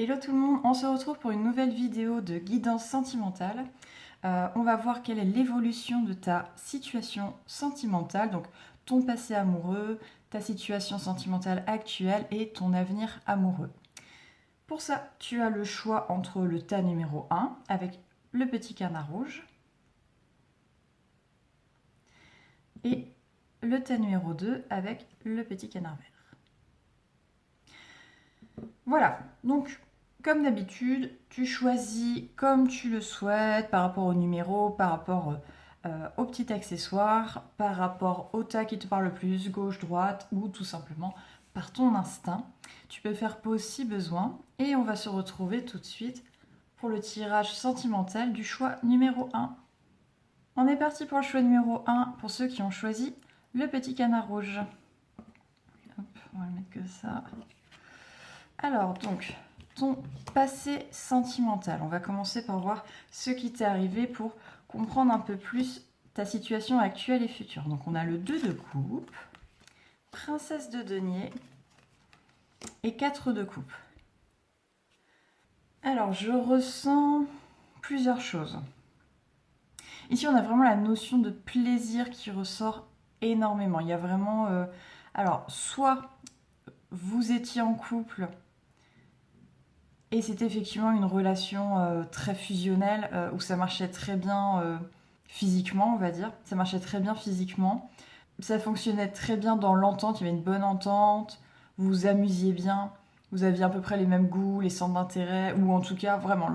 Hello tout le monde, on se retrouve pour une nouvelle vidéo de guidance sentimentale. On va voir quelle est l'évolution de ta situation sentimentale, donc ton passé amoureux, ta situation sentimentale actuelle et ton avenir amoureux. Pour ça, tu as le choix entre le tas numéro 1 avec le petit canard rouge et le tas numéro 2 avec le petit canard vert. Voilà, donc comme d'habitude, tu choisis comme tu le souhaites par rapport au numéro, par rapport au petit accessoire, par rapport au tas qui te parle le plus, gauche, droite, ou tout simplement par ton instinct. Tu peux faire pause si besoin et on va se retrouver tout de suite pour le tirage sentimental du choix numéro 1. On est parti pour le choix numéro 1 pour ceux qui ont choisi le petit canard rouge. Hop, on va le mettre que ça. Alors donc, ton passé sentimental. On va commencer par voir ce qui t'est arrivé pour comprendre un peu plus ta situation actuelle et future. Donc on a le 2 de coupe, princesse de denier et 4 de coupe. Alors je ressens plusieurs choses. Ici on a vraiment la notion de plaisir qui ressort énormément. Il y a vraiment... alors soit vous étiez en couple... Et c'était effectivement une relation très fusionnelle où ça marchait très bien physiquement, on va dire. Ça marchait très bien physiquement. Ça fonctionnait très bien dans l'entente, il y avait une bonne entente, vous vous amusiez bien, vous aviez à peu près les mêmes goûts, les centres d'intérêt, ou en tout cas, vraiment,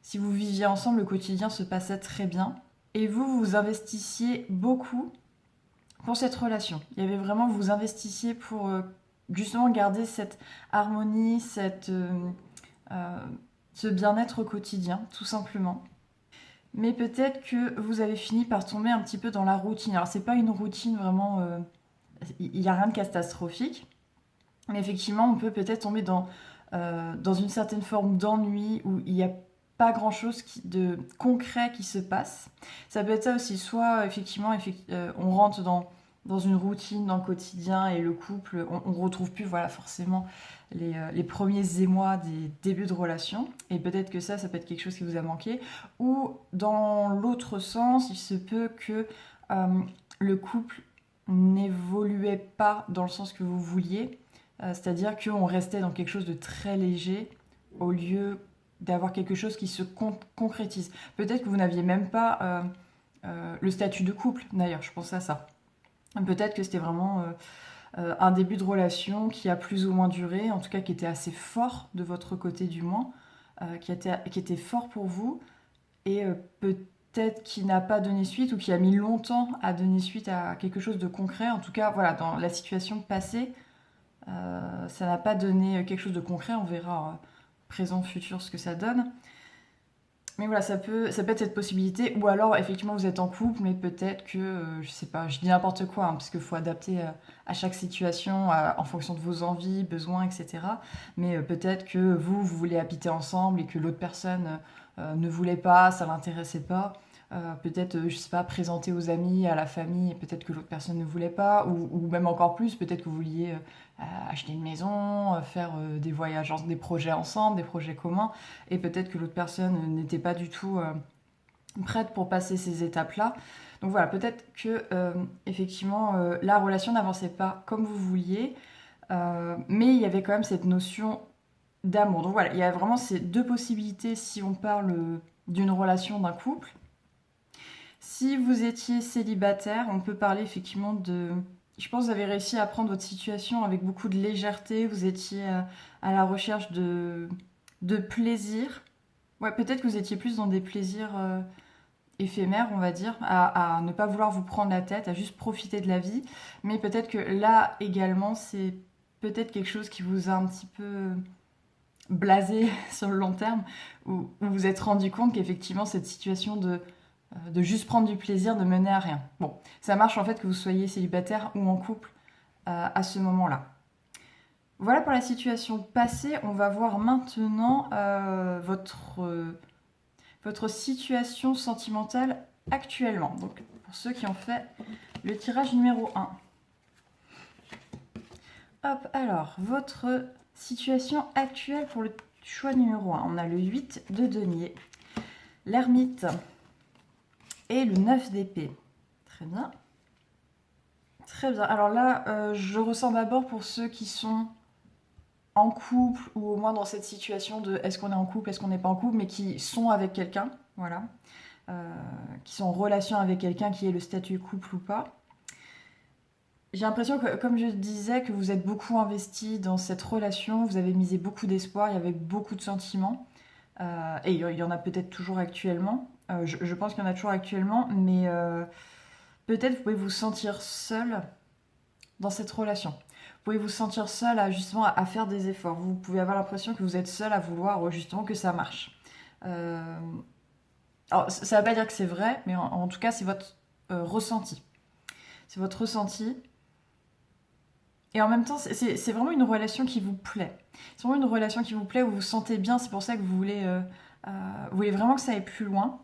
si vous viviez ensemble, le quotidien se passait très bien. Et vous vous investissiez beaucoup pour cette relation. Il y avait vraiment, vous vous investissiez pour justement garder cette harmonie, ce bien-être au quotidien, tout simplement. Mais peut-être que vous avez fini par tomber un petit peu dans la routine. Alors, c'est pas une routine vraiment... il n'y a rien de catastrophique. Mais effectivement, on peut peut-être tomber dans une certaine forme d'ennui où il n'y a pas grand-chose de concret qui se passe. Ça peut être ça aussi. Soit, effectivement, on rentre dans une routine, dans le quotidien, et le couple, on ne retrouve plus voilà, forcément les premiers émois des débuts de relation. Et peut-être que ça peut être quelque chose qui vous a manqué. Ou dans l'autre sens, il se peut que le couple n'évoluait pas dans le sens que vous vouliez. C'est-à-dire qu'on restait dans quelque chose de très léger au lieu d'avoir quelque chose qui se concrétise. Peut-être que vous n'aviez même pas le statut de couple, d'ailleurs, je pense à ça. Peut-être que c'était vraiment un début de relation qui a plus ou moins duré, en tout cas qui était assez fort de votre côté du moins, qui était fort pour vous, et peut-être qui n'a pas donné suite ou qui a mis longtemps à donner suite à quelque chose de concret. En tout cas, voilà, dans la situation passée, ça n'a pas donné quelque chose de concret. On verra présent, futur, ce que ça donne. Mais voilà, ça peut être cette possibilité. Ou alors, effectivement, vous êtes en couple, mais peut-être que, je sais pas, je dis n'importe quoi, hein, parce qu'il faut adapter à chaque situation, en fonction de vos envies, besoins, etc. Mais peut-être que vous voulez habiter ensemble et que l'autre personne ne voulait pas, ça l'intéressait pas. Peut-être, je sais pas, présenter aux amis, à la famille, et peut-être que l'autre personne ne voulait pas, ou même encore plus, peut-être que vous vouliez acheter une maison, faire des voyages, des projets ensemble, des projets communs, et peut-être que l'autre personne n'était pas du tout prête pour passer ces étapes-là. Donc voilà, peut-être que effectivement la relation n'avançait pas comme vous vouliez, mais il y avait quand même cette notion d'amour. Donc voilà, il y a vraiment ces deux possibilités si on parle d'une relation, d'un couple. Si vous étiez célibataire, on peut parler effectivement de... Je pense que vous avez réussi à prendre votre situation avec beaucoup de légèreté, vous étiez à la recherche de plaisir. Ouais, peut-être que vous étiez plus dans des plaisirs éphémères, on va dire, à ne pas vouloir vous prendre la tête, à juste profiter de la vie. Mais peut-être que là également, c'est peut-être quelque chose qui vous a un petit peu blasé sur le long terme, où vous vous êtes rendu compte qu'effectivement cette situation de juste prendre du plaisir, de mener à rien. Bon, ça marche en fait que vous soyez célibataire ou en couple à ce moment-là. Voilà pour la situation passée. On va voir maintenant votre situation sentimentale actuellement. Donc, pour ceux qui ont fait le tirage numéro 1. Hop, alors, votre situation actuelle pour le Choix numéro 1, on a le 8 de denier, l'ermite et le 9 d'épée. Très bien. Très bien. Alors là, je ressens d'abord pour ceux qui sont en couple ou au moins dans cette situation de est-ce qu'on est en couple, est-ce qu'on n'est pas en couple, mais qui sont avec quelqu'un, voilà, qui sont en relation avec quelqu'un qui est le statut couple ou pas. J'ai l'impression que, comme je disais, que vous êtes beaucoup investi dans cette relation, vous avez misé beaucoup d'espoir, il y avait beaucoup de sentiments, et il y en a peut-être toujours actuellement. Je pense qu'il y en a toujours actuellement, mais peut-être vous pouvez vous sentir seul dans cette relation. Vous pouvez vous sentir seul à justement à faire des efforts. Vous pouvez avoir l'impression que vous êtes seul à vouloir justement que ça marche. Alors, ça ne veut pas dire que c'est vrai, mais en tout cas, c'est votre ressenti. C'est votre ressenti. Et en même temps, c'est vraiment une relation qui vous plaît. C'est vraiment une relation qui vous plaît, où vous vous sentez bien. C'est pour ça que vous voulez vraiment que ça aille plus loin.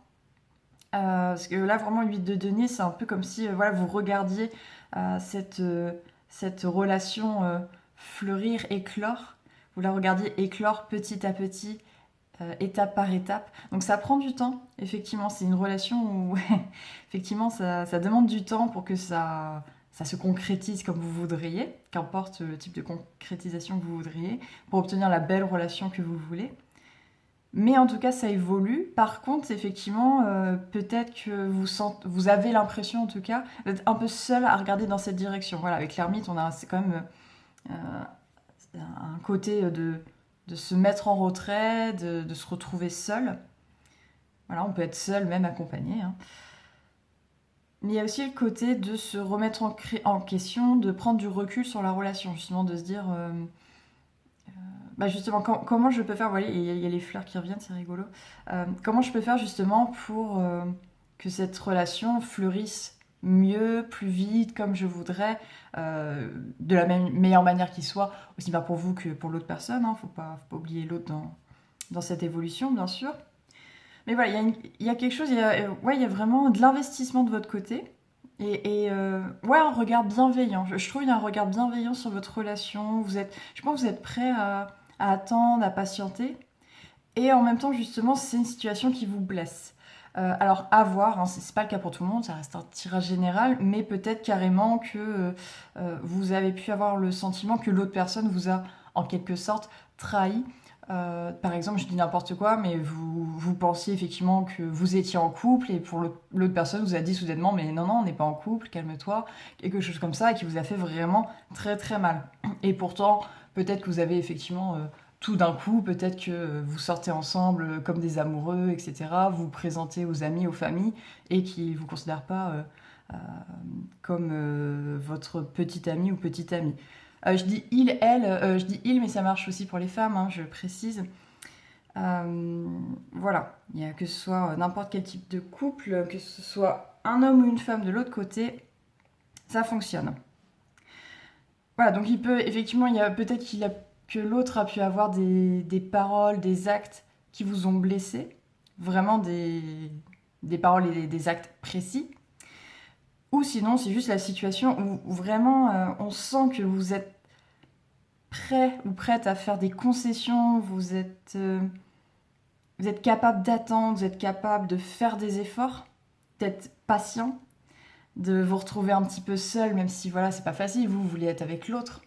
Parce que là, vraiment, 8 de denier, c'est un peu comme si voilà, vous regardiez cette relation fleurir, éclore. Vous la regardiez éclore petit à petit, étape par étape. Donc ça prend du temps, effectivement. C'est une relation où, effectivement, ça demande du temps pour que ça se concrétise comme vous voudriez, qu'importe le type de concrétisation que vous voudriez, pour obtenir la belle relation que vous voulez. Mais en tout cas, ça évolue. Par contre, effectivement, peut-être que vous avez l'impression, en tout cas, d'être un peu seul à regarder dans cette direction. Voilà, avec l'ermite, c'est quand même un côté de se mettre en retrait, de se retrouver seul. Voilà, on peut être seul, même accompagné. Hein. Mais il y a aussi le côté de se remettre en question, de prendre du recul sur la relation, justement, de se dire... justement, comment je peux faire, vous voyez, il y a les fleurs qui reviennent, c'est rigolo. Comment je peux faire justement pour que cette relation fleurisse mieux, plus vite, comme je voudrais, de la meilleure manière qui soit, aussi bien pour vous que pour l'autre personne. Hein, faut pas oublier l'autre dans cette évolution, bien sûr. Mais voilà, il y a quelque chose, il y a vraiment de l'investissement de votre côté. Et un regard bienveillant. Je trouve qu'il y a un regard bienveillant sur votre relation. Je pense que vous êtes prêt à attendre, à patienter. Et en même temps, justement, c'est une situation qui vous blesse. Alors, à voir, hein, c'est pas le cas pour tout le monde, ça reste un tirage général, mais peut-être carrément que vous avez pu avoir le sentiment que l'autre personne vous a, en quelque sorte, trahi. Par exemple, je dis n'importe quoi, mais vous pensiez effectivement que vous étiez en couple et pour l'autre personne vous a dit soudainement mais non, on n'est pas en couple, calme-toi, quelque chose comme ça, et qui vous a fait vraiment très très mal. Et pourtant, peut-être que vous avez effectivement tout d'un coup, peut-être que vous sortez ensemble comme des amoureux, etc. Vous vous présentez aux amis, aux familles, et qui ne vous considèrent pas comme votre petit ami ou petite amie. Je dis il, elle, je dis il, mais ça marche aussi pour les femmes, hein, je précise. Voilà, que ce soit n'importe quel type de couple, que ce soit un homme ou une femme de l'autre côté, ça fonctionne. Voilà, donc effectivement, il y a peut-être que l'autre a pu avoir des paroles, des actes qui vous ont blessé, vraiment des paroles et des actes précis. Ou sinon, c'est juste la situation où vraiment on sent que vous êtes prêt ou prête à faire des concessions, vous êtes capable d'attendre, vous êtes capable de faire des efforts, d'être patient, de vous retrouver un petit peu seul, même si voilà, c'est pas facile, vous voulez être avec l'autre.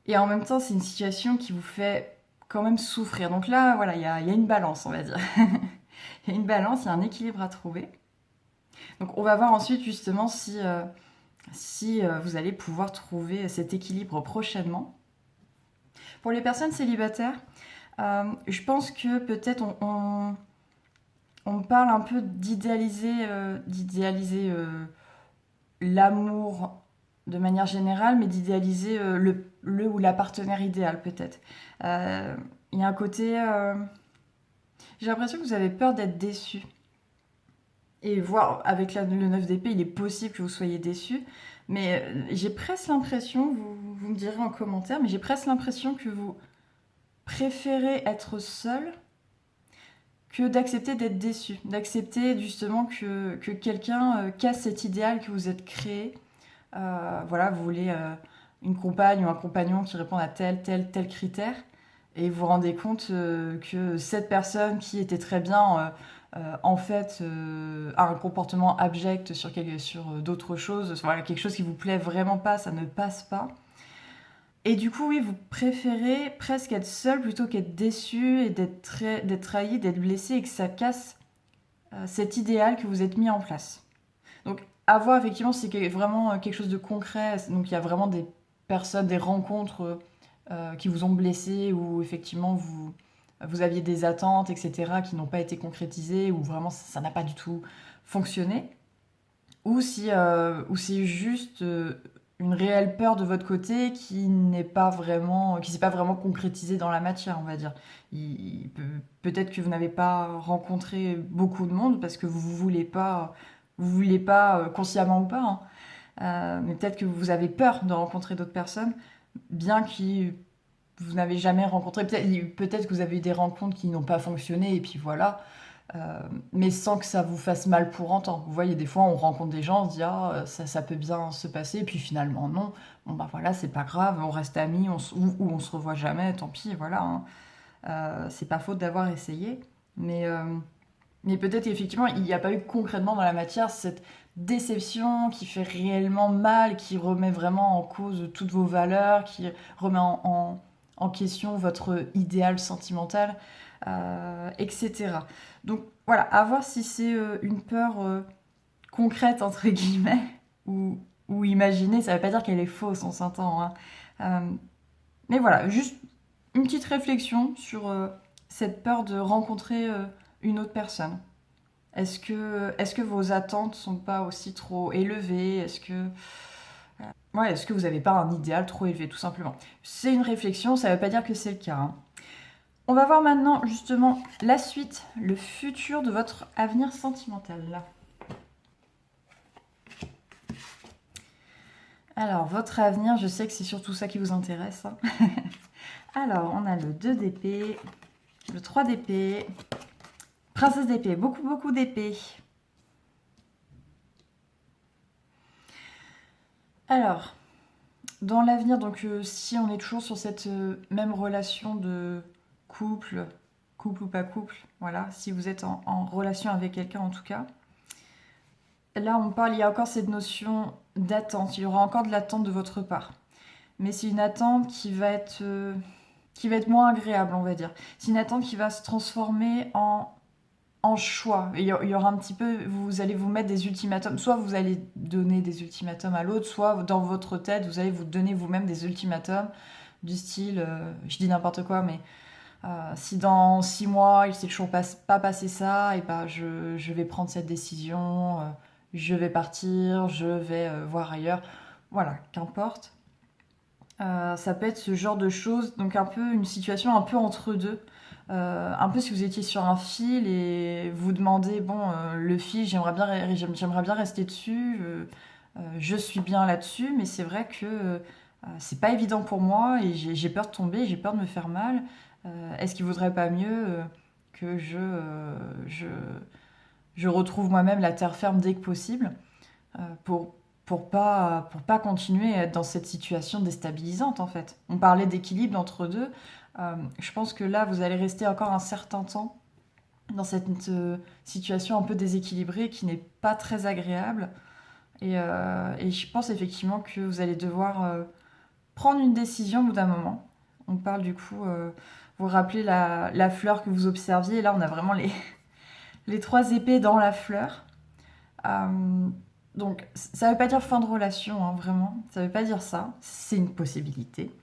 Et en même temps, c'est une situation qui vous fait quand même souffrir. Donc là, voilà, il y a une balance, on va dire. Il y a une balance, il y a un équilibre à trouver. Donc on va voir ensuite justement si vous allez pouvoir trouver cet équilibre prochainement. Pour les personnes célibataires, je pense que peut-être on parle un peu d'idéaliser l'amour de manière générale, mais d'idéaliser le ou la partenaire idéal peut-être. Il y a un côté... j'ai l'impression que vous avez peur d'être déçu. Et voir avec le 9 d'épée, il est possible que vous soyez déçu. Mais j'ai presque l'impression, vous me direz en commentaire, mais j'ai presque l'impression que vous préférez être seul que d'accepter d'être déçu. D'accepter justement que quelqu'un casse cet idéal que vous êtes créé. Voilà, vous voulez une compagne ou un compagnon qui répond à tel critère. et vous vous rendez compte que cette personne qui était très bien, en fait, a un comportement abject sur d'autres choses, voilà, quelque chose qui vous plaît vraiment pas, ça ne passe pas. Et du coup, oui, vous préférez presque être seul plutôt qu'être déçu et d'être trahi, d'être blessé et que ça casse cet idéal que vous êtes mis en place. Donc, à voir, effectivement, c'est vraiment quelque chose de concret. Donc, il y a vraiment des personnes, des rencontres qui vous ont blessé ou effectivement vous aviez des attentes, etc., qui n'ont pas été concrétisées ou vraiment ça n'a pas du tout fonctionné. Ou c'est juste une réelle peur de votre côté qui s'est pas vraiment concrétisée dans la matière, on va dire. Peut-être que vous n'avez pas rencontré beaucoup de monde parce que vous voulez pas consciemment ou pas, hein. Mais peut-être que vous avez peur de rencontrer d'autres personnes, bien que vous n'avez jamais rencontré. Peut-être que vous avez eu des rencontres qui n'ont pas fonctionné et puis voilà. Mais sans que ça vous fasse mal pour autant. Vous voyez, des fois, on rencontre des gens, on se dit ah ça peut bien se passer, et puis finalement non. Bon bah voilà, c'est pas grave, on reste amis, ou on se revoit jamais, tant pis, voilà, hein. C'est pas faute d'avoir essayé, mais peut-être qu'effectivement il n'y a pas eu concrètement dans la matière cette déception qui fait réellement mal, qui remet vraiment en cause toutes vos valeurs, qui remet en question votre idéal sentimental, etc. Donc voilà, à voir si c'est une peur concrète, entre guillemets, ou imaginée. Ça ne veut pas dire qu'elle est fausse, on s'entend, hein. Mais voilà, juste une petite réflexion sur cette peur de rencontrer une autre personne. Est-ce que vos attentes sont pas aussi trop élevées? Est-ce que vous n'avez pas un idéal trop élevé, tout simplement? C'est une réflexion, ça ne veut pas dire que c'est le cas, hein. On va voir maintenant justement la suite, le futur de votre avenir sentimental. Alors, votre avenir, je sais que c'est surtout ça qui vous intéresse, hein. Alors, on a le 2 d'épée, le 3 d'épée, princesse d'épée, beaucoup d'épée. Alors, dans l'avenir, donc si on est toujours sur cette même relation de couple ou pas couple, voilà, si vous êtes en relation avec quelqu'un en tout cas, là il y a encore cette notion d'attente, il y aura encore de l'attente de votre part. Mais c'est une attente qui va être moins agréable, on va dire. C'est une attente qui va se transformer en choix. Il y aura un petit peu, vous allez vous mettre des ultimatums. Soit vous allez donner des ultimatums à l'autre, soit dans votre tête, vous allez vous donner vous-même des ultimatums du style, je dis n'importe quoi, mais si dans 6 mois il s'est toujours pas passé ça, et ben je vais prendre cette décision, je vais partir, je vais voir ailleurs. Voilà, qu'importe. Ça peut être ce genre de choses, donc un peu une situation un peu entre deux. Un peu si vous étiez sur un fil et vous demandez, bon, le fil, j'aimerais bien rester dessus, je suis bien là-dessus, mais c'est vrai que c'est pas évident pour moi et j'ai peur de tomber, j'ai peur de me faire mal. Est-ce qu'il vaudrait pas mieux que je retrouve moi-même la terre ferme dès que possible, pour pas continuer à être dans cette situation déstabilisante en fait. On parlait d'équilibre entre deux. Je pense que là, vous allez rester encore un certain temps dans cette situation un peu déséquilibrée qui n'est pas très agréable. Et je pense effectivement que vous allez devoir prendre une décision au bout d'un moment. On parle du coup, vous rappelez la fleur que vous observiez. Là, on a vraiment les 3 épées dans la fleur. Donc, ça ne veut pas dire fin de relation, hein, vraiment. Ça ne veut pas dire ça. C'est une possibilité.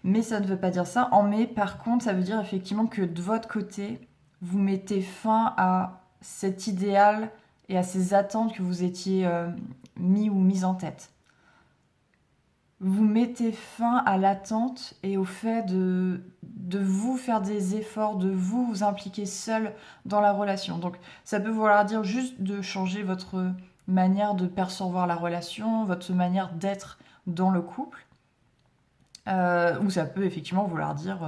Mais ça ne veut pas dire ça. Mais par contre, ça veut dire effectivement que de votre côté, vous mettez fin à cet idéal et à ces attentes que vous étiez mises en tête. Vous mettez fin à l'attente et au fait de vous faire des efforts, de vous impliquer seul dans la relation. Donc ça peut vouloir dire juste de changer votre manière de percevoir la relation, votre manière d'être dans le couple. Ou ça peut effectivement vouloir dire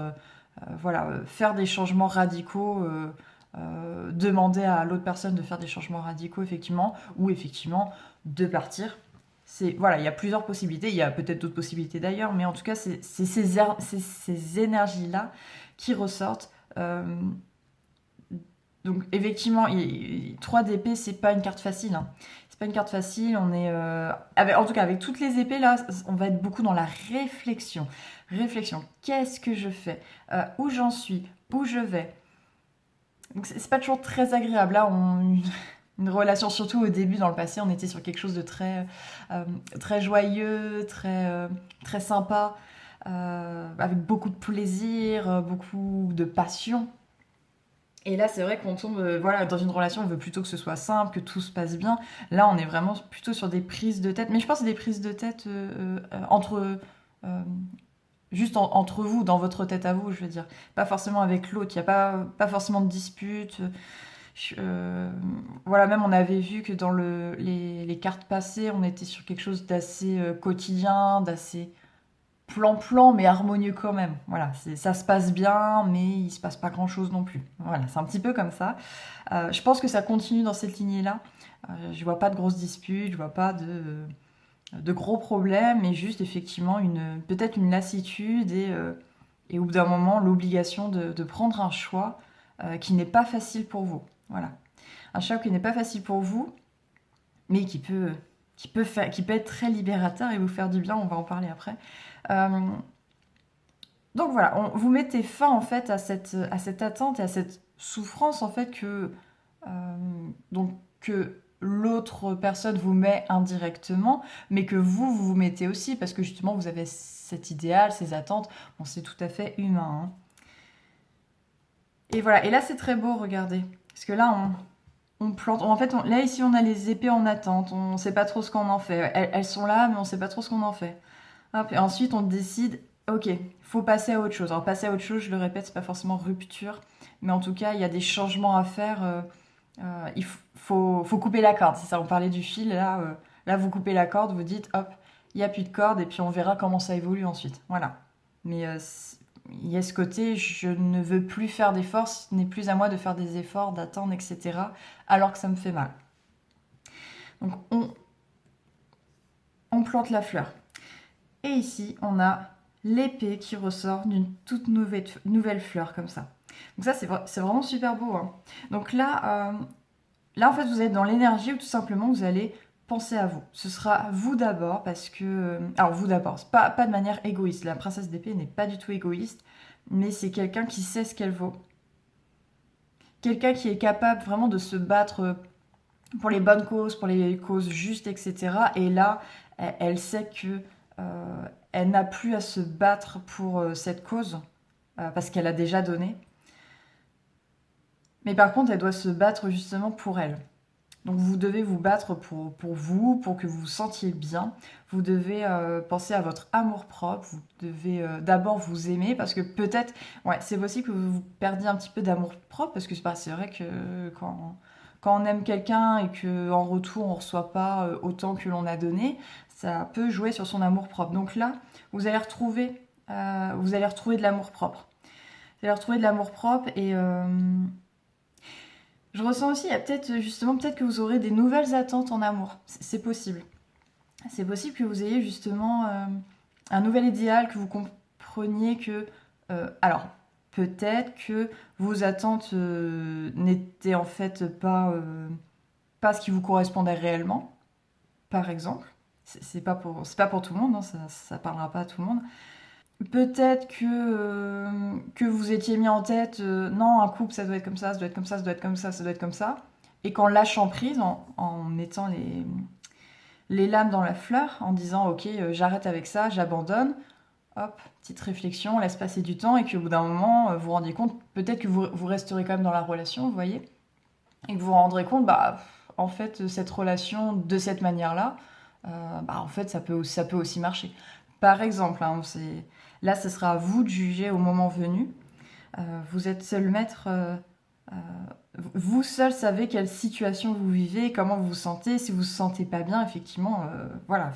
faire des changements radicaux, demander à l'autre personne de faire des changements radicaux, effectivement, ou effectivement de partir. Il y a plusieurs possibilités, il y a peut-être d'autres possibilités d'ailleurs, mais en tout cas, c'est ces énergies-là qui ressortent. Donc effectivement, 3 d'épée, c'est pas une carte facile. Hein. C'est pas une carte facile. On est, en tout cas, avec toutes les épées là, on va être beaucoup dans la réflexion. Réflexion. Qu'est-ce que je fais? Où j'en suis? Où je vais? Donc c'est pas toujours très agréable. Là, une relation, surtout au début, dans le passé, on était sur quelque chose de très joyeux, très sympa, avec beaucoup de plaisir, beaucoup de passion. Et là, c'est vrai qu'on tombe voilà, dans une relation, on veut plutôt que ce soit simple, que tout se passe bien. Là, on est vraiment plutôt sur des prises de tête. Mais je pense que c'est des prises de tête entre... juste entre vous, dans votre tête à vous, je veux dire. Pas forcément avec l'autre. Il n'y a pas forcément de dispute. Voilà, même on avait vu que dans les cartes passées, on était sur quelque chose d'assez quotidien, d'assez plan-plan, mais harmonieux quand même. Voilà, ça se passe bien, mais il se passe pas grand-chose non plus. Voilà, c'est un petit peu comme ça. Je pense que ça continue dans cette lignée-là. Je vois pas de grosses disputes, je vois pas de gros problèmes, mais juste effectivement peut-être une lassitude et au bout d'un moment l'obligation de prendre un choix qui n'est pas facile pour vous. Voilà, un choix qui n'est pas facile pour vous, mais qui peut être très libérateur et vous faire du bien. On va en parler après. Donc voilà, vous mettez fin en fait à cette attente et à cette souffrance en fait que l'autre personne vous met indirectement, mais que vous mettez aussi parce que justement vous avez cet idéal, ces attentes. Bon, c'est tout à fait humain. Hein. Et voilà, et là c'est très beau, regardez, parce que là on plante. En fait, là ici on a les épées en attente. On sait pas trop ce qu'on en fait. Elles sont là, mais on sait pas trop ce qu'on en fait. Hop, et ensuite on décide. Ok, faut passer à autre chose. Alors passer à autre chose, je le répète, c'est pas forcément rupture, mais en tout cas il y a des changements à faire. Il faut couper la corde. C'est ça, on parlait du fil. Là vous coupez la corde, vous dites hop, il y a plus de corde et puis on verra comment ça évolue ensuite. Voilà. Mais il y a ce côté, je ne veux plus faire d'efforts, ce n'est plus à moi de faire des efforts, d'attendre, etc. Alors que ça me fait mal. Donc on plante la fleur. Et ici, on a l'épée qui ressort d'une toute nouvelle fleur comme ça. Donc ça, c'est vraiment super beau. Hein. Donc là, en fait, vous êtes dans l'énergie où tout simplement, vous allez penser à vous. Ce sera vous d'abord parce que... alors, vous d'abord, pas de manière égoïste. La princesse d'épée n'est pas du tout égoïste, mais c'est quelqu'un qui sait ce qu'elle vaut. Quelqu'un qui est capable vraiment de se battre pour les bonnes causes, pour les causes justes, etc. Et là, elle sait que elle n'a plus à se battre pour cette cause, parce qu'elle a déjà donné. Mais par contre, elle doit se battre justement pour elle. Donc vous devez vous battre pour vous, pour que vous vous sentiez bien. Vous devez penser à votre amour-propre. Vous devez d'abord vous aimer, parce que peut-être, ouais, c'est possible que vous perdiez un petit peu d'amour-propre, parce que c'est vrai que quand on aime quelqu'un et qu'en retour on ne reçoit pas autant que l'on a donné, ça peut jouer sur son amour-propre. Donc là, vous allez retrouver de l'amour-propre. Vous allez retrouver de l'amour-propre et... je ressens aussi, il y a peut-être que vous aurez des nouvelles attentes en amour. C'est possible. C'est possible que vous ayez justement un nouvel idéal, que vous compreniez que... alors, peut-être que vos attentes n'étaient en fait pas ce qui vous correspondait réellement, par exemple. C'est pas pour tout le monde, hein, ça parlera pas à tout le monde. Peut-être que vous étiez mis en tête, non, un couple, ça doit être comme ça, ça doit être comme ça, ça doit être comme ça, ça doit être comme ça. Et qu'en lâchant prise, en mettant les lames dans la fleur, en disant, ok, j'arrête avec ça, j'abandonne, hop, petite réflexion, laisse passer du temps, et qu'au bout d'un moment, vous vous rendiez compte, peut-être que vous resterez quand même dans la relation, vous voyez, et que vous vous rendrez compte, bah, en fait, cette relation, de cette manière-là, bah, en fait, ça peut aussi marcher. Par exemple, hein, là, ce sera à vous de juger au moment venu. Vous êtes seul maître. Vous seul savez quelle situation vous vivez, comment vous vous sentez. Si vous ne vous sentez pas bien, effectivement, voilà.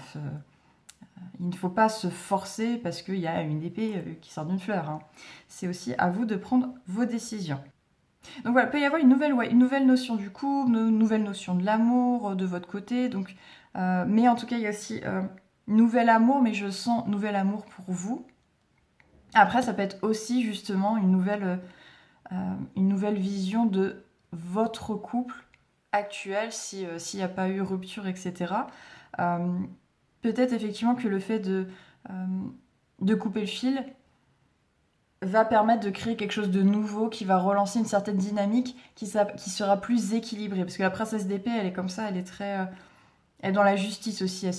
Il ne faut pas se forcer parce qu'il y a une épée qui sort d'une fleur. Hein. C'est aussi à vous de prendre vos décisions. Donc voilà, il peut y avoir une nouvelle notion du couple, une nouvelle notion de l'amour de votre côté. Donc, mais en tout cas, il y a aussi nouvel amour, mais je sens nouvel amour pour vous. Après, ça peut être aussi justement une nouvelle vision de votre couple actuel, s'il n'y a pas eu rupture, etc. Euh, Peut-être effectivement que le fait de couper le fil va permettre de créer quelque chose de nouveau qui va relancer une certaine dynamique qui sera plus équilibrée. Parce que la princesse d'épée, elle est comme ça, elle est très... elle est dans la justice aussi,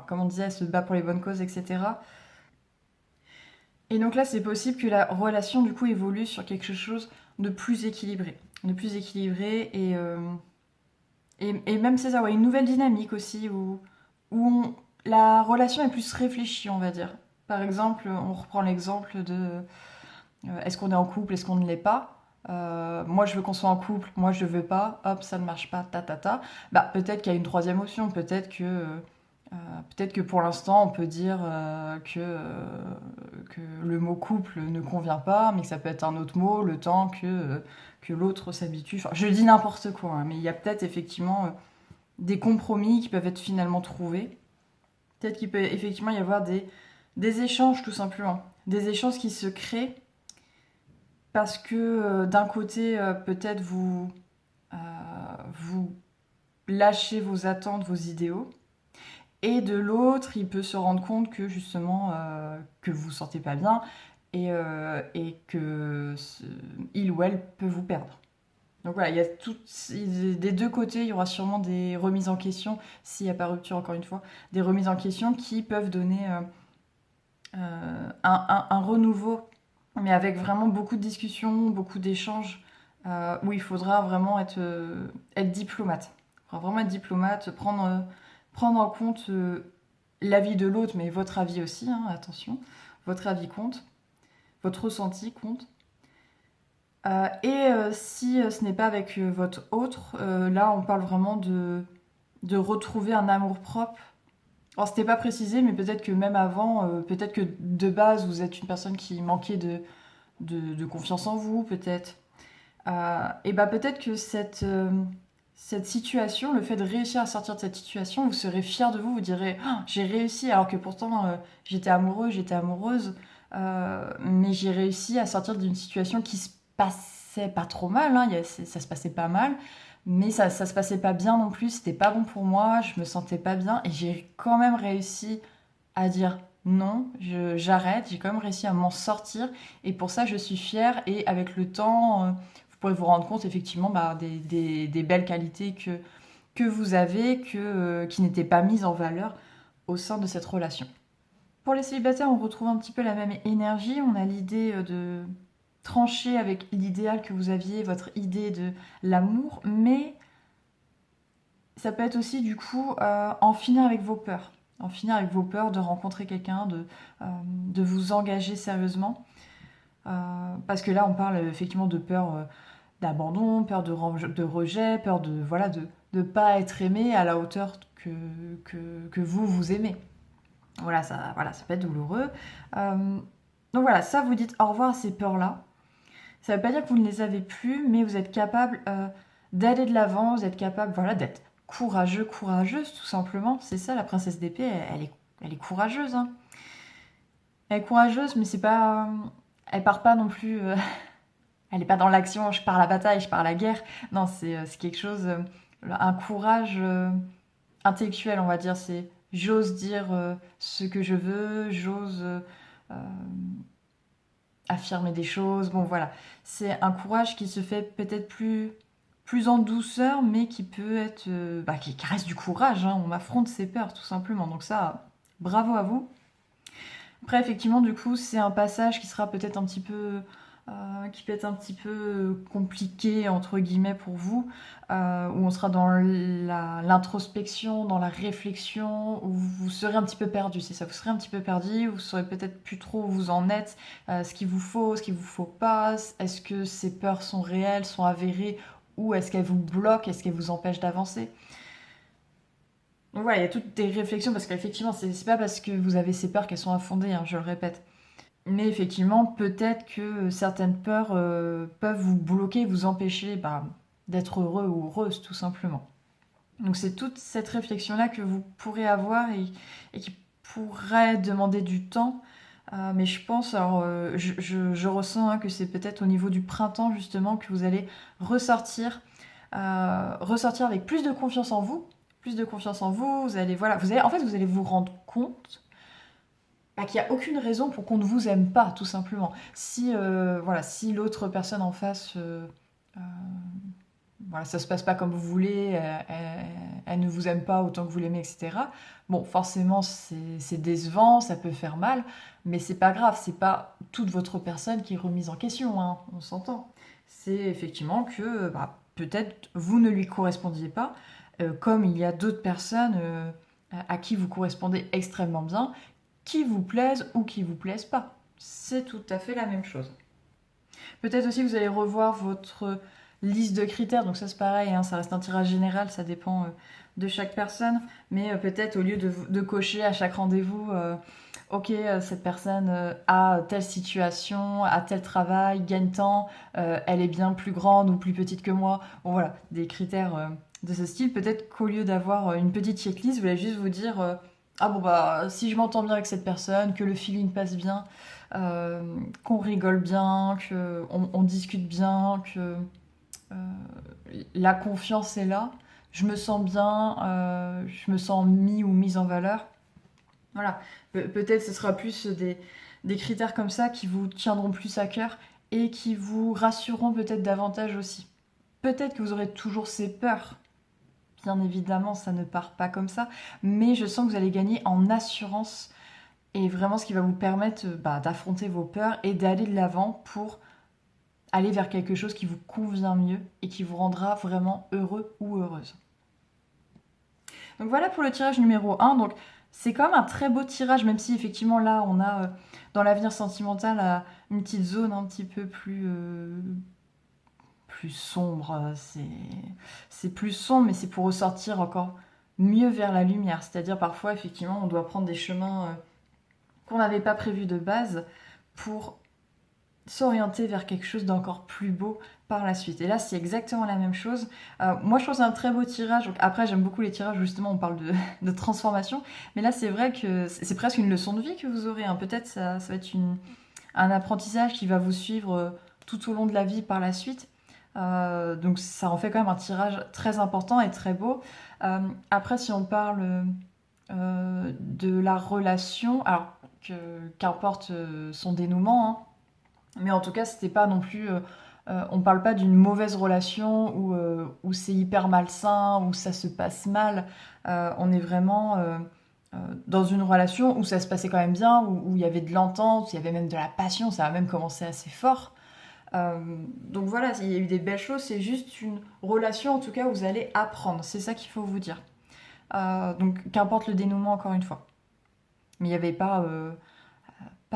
comme on disait, elle se bat pour les bonnes causes, etc. Et donc là, c'est possible que la relation, du coup, évolue sur quelque chose de plus équilibré. De plus équilibré et même, c'est ça, ouais, une nouvelle dynamique aussi, la relation est plus réfléchie, on va dire. Par exemple, on reprend l'exemple de est-ce qu'on est en couple, est-ce qu'on ne l'est pas. Moi je veux qu'on soit en couple, moi je veux pas, hop ça ne marche pas, Bah peut-être qu'il y a une troisième option, peut-être que pour l'instant on peut dire que le mot couple ne convient pas, mais que ça peut être un autre mot le temps que l'autre s'habitue. Enfin, je dis n'importe quoi, hein, mais il y a peut-être effectivement des compromis qui peuvent être finalement trouvés. Peut-être qu'il peut effectivement y avoir des échanges tout simplement, des échanges qui se créent parce que d'un côté, peut-être vous lâchez vos attentes, vos idéaux, et de l'autre, il peut se rendre compte que justement, que vous ne vous sentez pas bien et que il ou elle peut vous perdre. Donc voilà, il y a des deux côtés, il y aura sûrement des remises en question, s'il n'y a pas rupture encore une fois, des remises en question qui peuvent donner un renouveau, mais avec vraiment beaucoup de discussions, beaucoup d'échanges, où il faudra vraiment être diplomate. Il faudra vraiment être diplomate, prendre en compte l'avis de l'autre, mais votre avis aussi, hein, attention. Votre avis compte, votre ressenti compte. Si ce n'est pas avec votre autre, là on parle vraiment de retrouver un amour-propre. Alors c'était pas précisé, mais peut-être que même avant, peut-être que de base vous êtes une personne qui manquait de confiance en vous, peut-être. Et bah peut-être que cette situation, le fait de réussir à sortir de cette situation, vous serez fier de vous, vous direz ah, j'ai réussi, alors que pourtant j'étais amoureux, j'étais amoureuse, mais j'ai réussi à sortir d'une situation qui se passait pas trop mal, hein, ça se passait pas mal, mais ça se passait pas bien non plus, c'était pas bon pour moi, je me sentais pas bien, et j'ai quand même réussi à dire non, j'arrête, j'ai quand même réussi à m'en sortir, et pour ça je suis fière, et avec le temps, vous pourrez vous rendre compte effectivement des belles qualités que vous avez, qui n'étaient pas mises en valeur au sein de cette relation. Pour les célibataires, on retrouve un petit peu la même énergie, on a l'idée de trancher avec l'idéal que vous aviez, votre idée de l'amour, mais ça peut être aussi du coup en finir avec vos peurs. En finir avec vos peurs de rencontrer quelqu'un, de vous engager sérieusement. Parce que là, on parle effectivement de peur d'abandon, peur de rejet, peur de voilà de pas être aimé à la hauteur que vous aimez. Voilà, ça peut être douloureux. Donc voilà, ça vous dites au revoir à ces peurs-là. Ça ne veut pas dire que vous ne les avez plus, mais vous êtes capable d'aller de l'avant, vous êtes capable voilà, d'être courageux, courageuse tout simplement. C'est ça, la princesse d'épée, elle est courageuse. Hein. Elle est courageuse, mais c'est pas... elle part pas non plus... elle n'est pas dans l'action, je pars à la bataille, je pars à la guerre. Non, c'est quelque chose... un courage intellectuel, on va dire. C'est j'ose dire ce que je veux, j'ose... affirmer des choses, bon voilà. C'est un courage qui se fait peut-être plus en douceur, mais qui peut être... qui reste du courage, hein. On affronte ses peurs, tout simplement. Donc ça, bravo à vous. Après, effectivement, du coup, c'est un passage qui sera peut-être un petit peu... qui peut être un petit peu compliqué, entre guillemets, pour vous, où on sera dans l'introspection, dans la réflexion, où vous serez un petit peu perdu, c'est ça, vous serez un petit peu perdu, vous saurez peut-être plus trop où vous en êtes, ce qu'il vous faut pas, est-ce que ces peurs sont réelles, sont avérées, ou est-ce qu'elles vous bloquent, est-ce qu'elles vous empêchent d'avancer. Donc voilà, il y a toutes des réflexions, parce qu'effectivement, c'est pas parce que vous avez ces peurs qu'elles sont infondées, hein, je le répète. Mais effectivement, peut-être que certaines peurs peuvent vous bloquer, vous empêcher d'être heureux ou heureuse, tout simplement. Donc c'est toute cette réflexion-là que vous pourrez avoir et qui pourrait demander du temps Mais je pense, alors je ressens que c'est peut-être au niveau du printemps justement que vous allez ressortir, ressortir avec plus de confiance en vous, plus de confiance en vous. Vous allez, voilà, en fait, vous allez vous rendre compte qu'il n'y a aucune raison pour qu'on ne vous aime pas, tout simplement. Si, voilà, si l'autre personne en face, euh, voilà, ça se passe pas comme vous voulez, elle ne vous aime pas autant que vous l'aimez, etc. Bon, forcément, c'est décevant, ça peut faire mal, mais c'est pas grave, c'est pas toute votre personne qui est remise en question, hein, on s'entend. C'est effectivement que peut-être vous ne lui correspondiez pas, comme il y a d'autres personnes à qui vous correspondez extrêmement bien, qui vous plaisent ou qui vous plaisent pas. C'est tout à fait la même chose. Peut-être aussi que vous allez revoir votre liste de critères, donc ça c'est pareil, hein, ça reste un tirage général, ça dépend de chaque personne, mais peut-être au lieu de cocher à chaque rendez-vous, ok, cette personne a telle situation, a tel travail, gagne tant, elle est bien plus grande ou plus petite que moi, bon voilà, des critères de ce style, peut-être qu'au lieu d'avoir une petite checklist, vous allez juste vous dire, ah bon bah si je m'entends bien avec cette personne, que le feeling passe bien, qu'on rigole bien, qu'on on discute bien, que euh, la confiance est là, je me sens bien, je me sens mis ou mise en valeur. Voilà, peut-être ce sera plus des critères comme ça qui vous tiendront plus à cœur et qui vous rassureront peut-être davantage aussi. Peut-être que vous aurez toujours ces peurs. Bien évidemment, ça ne part pas comme ça, mais je sens que vous allez gagner en assurance et vraiment ce qui va vous permettre d'affronter vos peurs et d'aller de l'avant pour aller vers quelque chose qui vous convient mieux et qui vous rendra vraiment heureux ou heureuse. Donc voilà pour le tirage numéro 1. Donc c'est quand même un très beau tirage, même si effectivement là on a dans l'avenir sentimental une petite zone un petit peu plus sombre. C'est plus sombre, mais c'est pour ressortir encore mieux vers la lumière. C'est-à-dire parfois effectivement on doit prendre des chemins qu'on n'avait pas prévus de base pour s'orienter vers quelque chose d'encore plus beau par la suite. Et là, c'est exactement la même chose. Moi, je trouve que c'est un très beau tirage. Donc, après, j'aime beaucoup les tirages où justement on parle de transformation. Mais là, c'est vrai que c'est presque une leçon de vie que vous aurez, hein. Peut-être ça va être un apprentissage qui va vous suivre tout au long de la vie par la suite. Donc, ça en fait quand même un tirage très important et très beau. Après, si on parle de la relation, alors qu'importe son dénouement, hein, mais en tout cas, c'était pas non plus. On parle pas d'une mauvaise relation où c'est hyper malsain, où ça se passe mal. On est vraiment dans une relation où ça se passait quand même bien, où il y avait de l'entente, il y avait même de la passion, ça a même commencé assez fort. Donc voilà, il y a eu des belles choses, c'est juste une relation en tout cas où vous allez apprendre, c'est ça qu'il faut vous dire. Donc qu'importe le dénouement encore une fois. Mais il n'y avait pas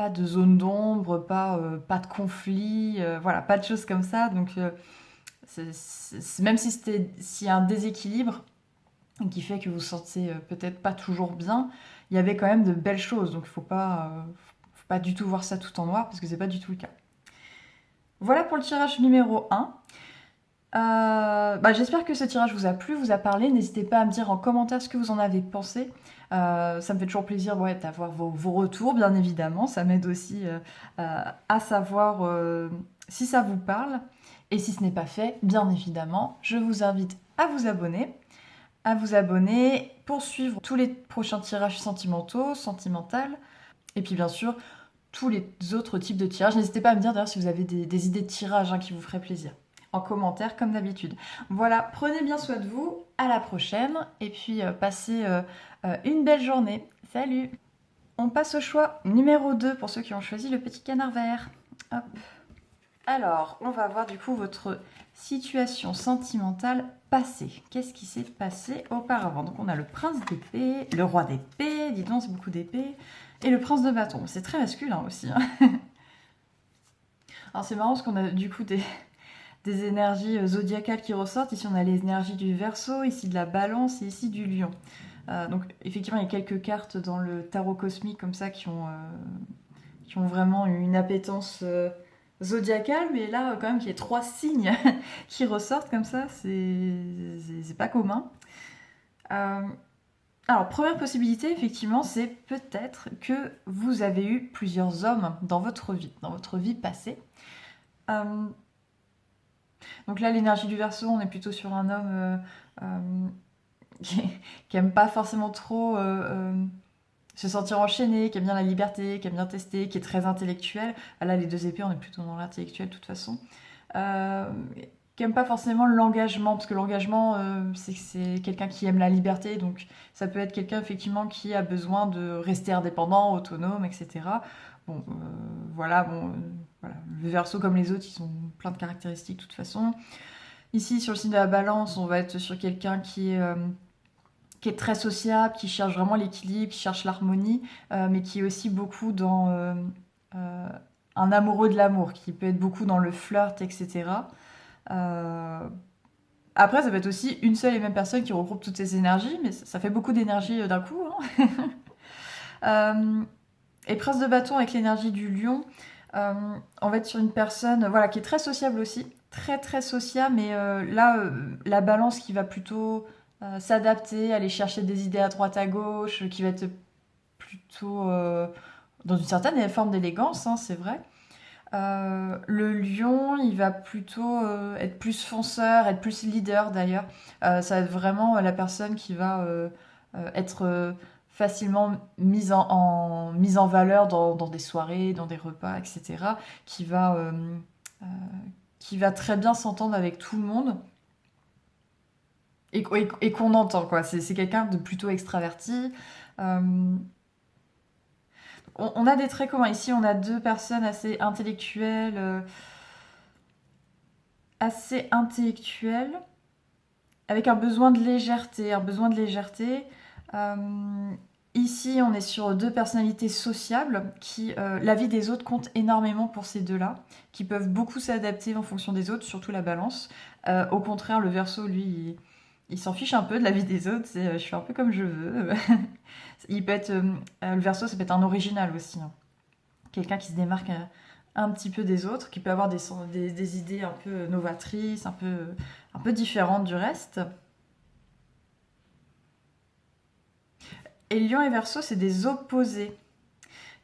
de zone d'ombre, pas de conflit, voilà, pas de choses comme ça. Donc, même si s'il y a un déséquilibre qui fait que vous vous sentez peut-être pas toujours bien, il y avait quand même de belles choses. Donc, faut pas du tout voir ça tout en noir parce que c'est pas du tout le cas. Voilà pour le tirage numéro 1. J'espère que ce tirage vous a plu, vous a parlé. N'hésitez pas à me dire en commentaire ce que vous en avez pensé. Ça me fait toujours plaisir d'avoir vos retours, bien évidemment. Ça m'aide aussi à savoir si ça vous parle. Et si ce n'est pas fait, bien évidemment, je vous invite à vous abonner. Pour suivre tous les prochains tirages sentimentales. Et puis bien sûr, tous les autres types de tirages. N'hésitez pas à me dire d'ailleurs si vous avez des idées de tirages qui vous feraient plaisir. En commentaire comme d'habitude. Voilà, prenez bien soin de vous, à la prochaine, et puis passez une belle journée. Salut! On passe au choix numéro 2 pour ceux qui ont choisi le petit canard vert. Hop. Alors, on va voir du coup votre situation sentimentale passée. Qu'est-ce qui s'est passé auparavant? Donc on a le prince d'épée, le roi d'épée, dis donc c'est beaucoup d'épée, et le prince de bâton. C'est très masculin aussi. Hein. Alors c'est marrant parce qu'on a du coup des énergies zodiacales qui ressortent. Ici, on a les énergies du Verseau, ici de la Balance et ici du Lion. Donc, effectivement, il y a quelques cartes dans le tarot cosmique comme ça qui ont vraiment une appétence zodiacale, mais là, quand même, qu'il y ait 3 signes qui ressortent comme ça, c'est pas commun. Alors, première possibilité, effectivement, c'est peut-être que vous avez eu plusieurs hommes dans votre vie passée. Euh, donc là, l'énergie du Verseau, on est plutôt sur un homme euh, qui, qui aime pas forcément trop se sentir enchaîné, qui aime bien la liberté, qui aime bien tester, qui est très intellectuel. Ah, là, les deux épées, on est plutôt dans l'intellectuel de toute façon. Euh, qui aime pas forcément l'engagement, parce que l'engagement, c'est quelqu'un qui aime la liberté, donc ça peut être quelqu'un effectivement qui a besoin de rester indépendant, autonome, etc. Bon, voilà. Le Verseau, comme les autres, ils ont plein de caractéristiques de toute façon. Ici, sur le signe de la Balance, on va être sur quelqu'un qui est très sociable, qui cherche vraiment l'équilibre, qui cherche l'harmonie, mais qui est aussi beaucoup dans euh, un amoureux de l'amour, qui peut être beaucoup dans le flirt, etc. Euh, Après, ça peut être aussi une seule et même personne qui regroupe toutes ces énergies, mais ça fait beaucoup d'énergie d'un coup, hein. Euh, et Prince de bâton avec l'énergie du lion, euh, on va être sur une personne voilà, qui est très sociable aussi, très très sociable, mais là, la balance qui va plutôt s'adapter, aller chercher des idées à droite à gauche, qui va être plutôt dans une certaine forme d'élégance, hein, c'est vrai. Le lion, il va plutôt être plus fonceur, être plus leader d'ailleurs. Ça va être vraiment la personne qui va être facilement mise en valeur dans des soirées, dans des repas, etc. Qui va, euh, euh, qui va très bien s'entendre avec tout le monde et qu'on entend, quoi. C'est quelqu'un de plutôt extraverti. Euh, on a des traits communs. Ici, on a deux personnes assez intellectuelles, avec un besoin de légèreté, Euh, Ici, on est sur deux personnalités sociables qui, la vie des autres compte énormément pour ces deux-là, qui peuvent beaucoup s'adapter en fonction des autres, surtout la balance. Au contraire, le Verseau, lui, il s'en fiche un peu de la vie des autres, c'est je fais un peu comme je veux. Il peut être, le Verseau, ça peut être un original aussi, hein. Quelqu'un qui se démarque un petit peu des autres, qui peut avoir des idées un peu novatrices, un peu différentes du reste. Et Lion et Verseau, c'est des opposés.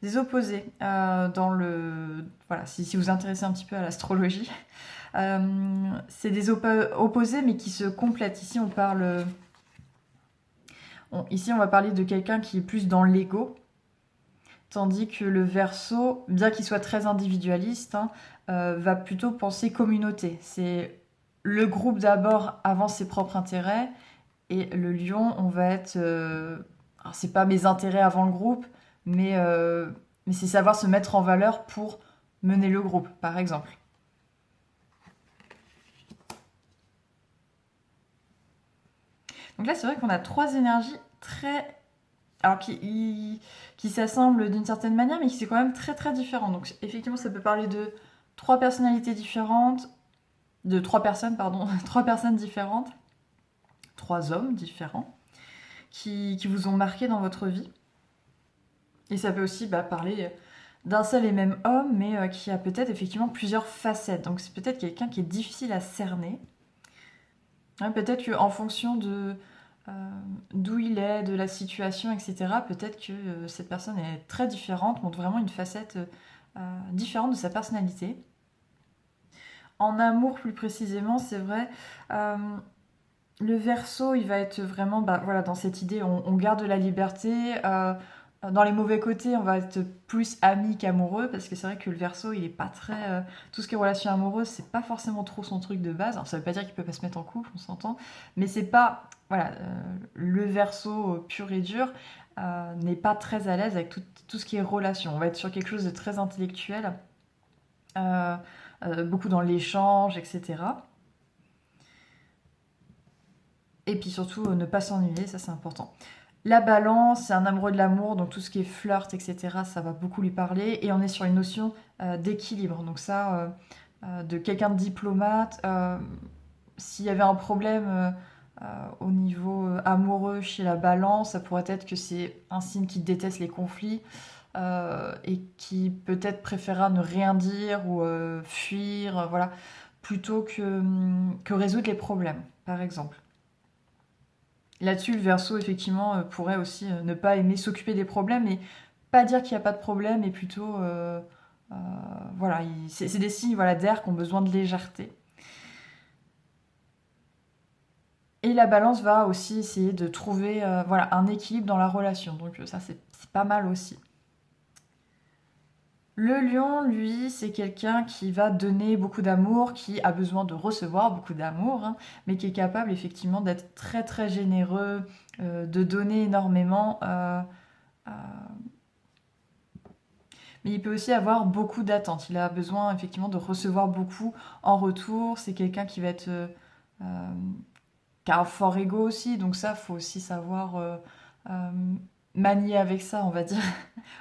Des opposés dans le... Voilà, si vous vous intéressez un petit peu à l'astrologie. C'est des opposés, mais qui se complètent. Ici, on va parler de quelqu'un qui est plus dans l'ego, tandis que le Verseau, bien qu'il soit très individualiste, hein, va plutôt penser communauté. C'est le groupe d'abord avant ses propres intérêts, et le Lion, on va être... alors, c'est pas mes intérêts avant le groupe, mais, euh, mais c'est savoir se mettre en valeur pour mener le groupe, par exemple. Donc là, c'est vrai qu'on a trois énergies très... Alors, qui s'assemblent d'une certaine manière, mais qui sont quand même très très différentes. Donc effectivement, ça peut parler de trois personnalités différentes, de trois personnes, pardon, trois personnes différentes, trois hommes différents, qui vous ont marqué dans votre vie. Et ça peut aussi parler d'un seul et même homme, mais qui a peut-être effectivement plusieurs facettes. Donc c'est peut-être quelqu'un qui est difficile à cerner. Ouais, peut-être qu'en fonction de d'où il est, de la situation, etc., peut-être que cette personne est très différente, montre vraiment une facette différente de sa personnalité. En amour, plus précisément, c'est vrai, euh, le Verseau, il va être vraiment voilà, dans cette idée, on garde la liberté. Dans les mauvais côtés, on va être plus ami qu'amoureux, parce que c'est vrai que le Verseau, il est pas très... tout ce qui est relation amoureuse, c'est pas forcément trop son truc de base. Alors, ça veut pas dire qu'il peut pas se mettre en couple, on s'entend, mais c'est pas... Voilà, le Verseau pur et dur n'est pas très à l'aise avec tout ce qui est relation. On va être sur quelque chose de très intellectuel, euh, beaucoup dans l'échange, etc. Et puis surtout, ne pas s'ennuyer, ça c'est important. La balance, c'est un amoureux de l'amour, donc tout ce qui est flirt, etc., ça va beaucoup lui parler. Et on est sur une notion d'équilibre. Donc ça, de quelqu'un de diplomate, s'il y avait un problème au niveau amoureux chez la balance, ça pourrait être que c'est un signe qui déteste les conflits et qui peut-être préférera ne rien dire ou fuir, voilà, plutôt que résoudre les problèmes, par exemple. Là-dessus, le Verseau, effectivement, pourrait aussi ne pas aimer s'occuper des problèmes et pas dire qu'il n'y a pas de problème, et plutôt... voilà, c'est des signes voilà, d'air qui ont besoin de légèreté. Et la Balance va aussi essayer de trouver voilà, un équilibre dans la relation. Donc ça, c'est pas mal aussi. Le Lion, lui, c'est quelqu'un qui va donner beaucoup d'amour, qui a besoin de recevoir beaucoup d'amour, hein, mais qui est capable effectivement d'être très très généreux, de donner énormément. Euh, mais il peut aussi avoir beaucoup d'attentes. Il a besoin effectivement de recevoir beaucoup en retour. C'est quelqu'un qui va être... euh, qui a un fort ego aussi, donc ça, faut aussi savoir euh, manier avec ça, on va dire,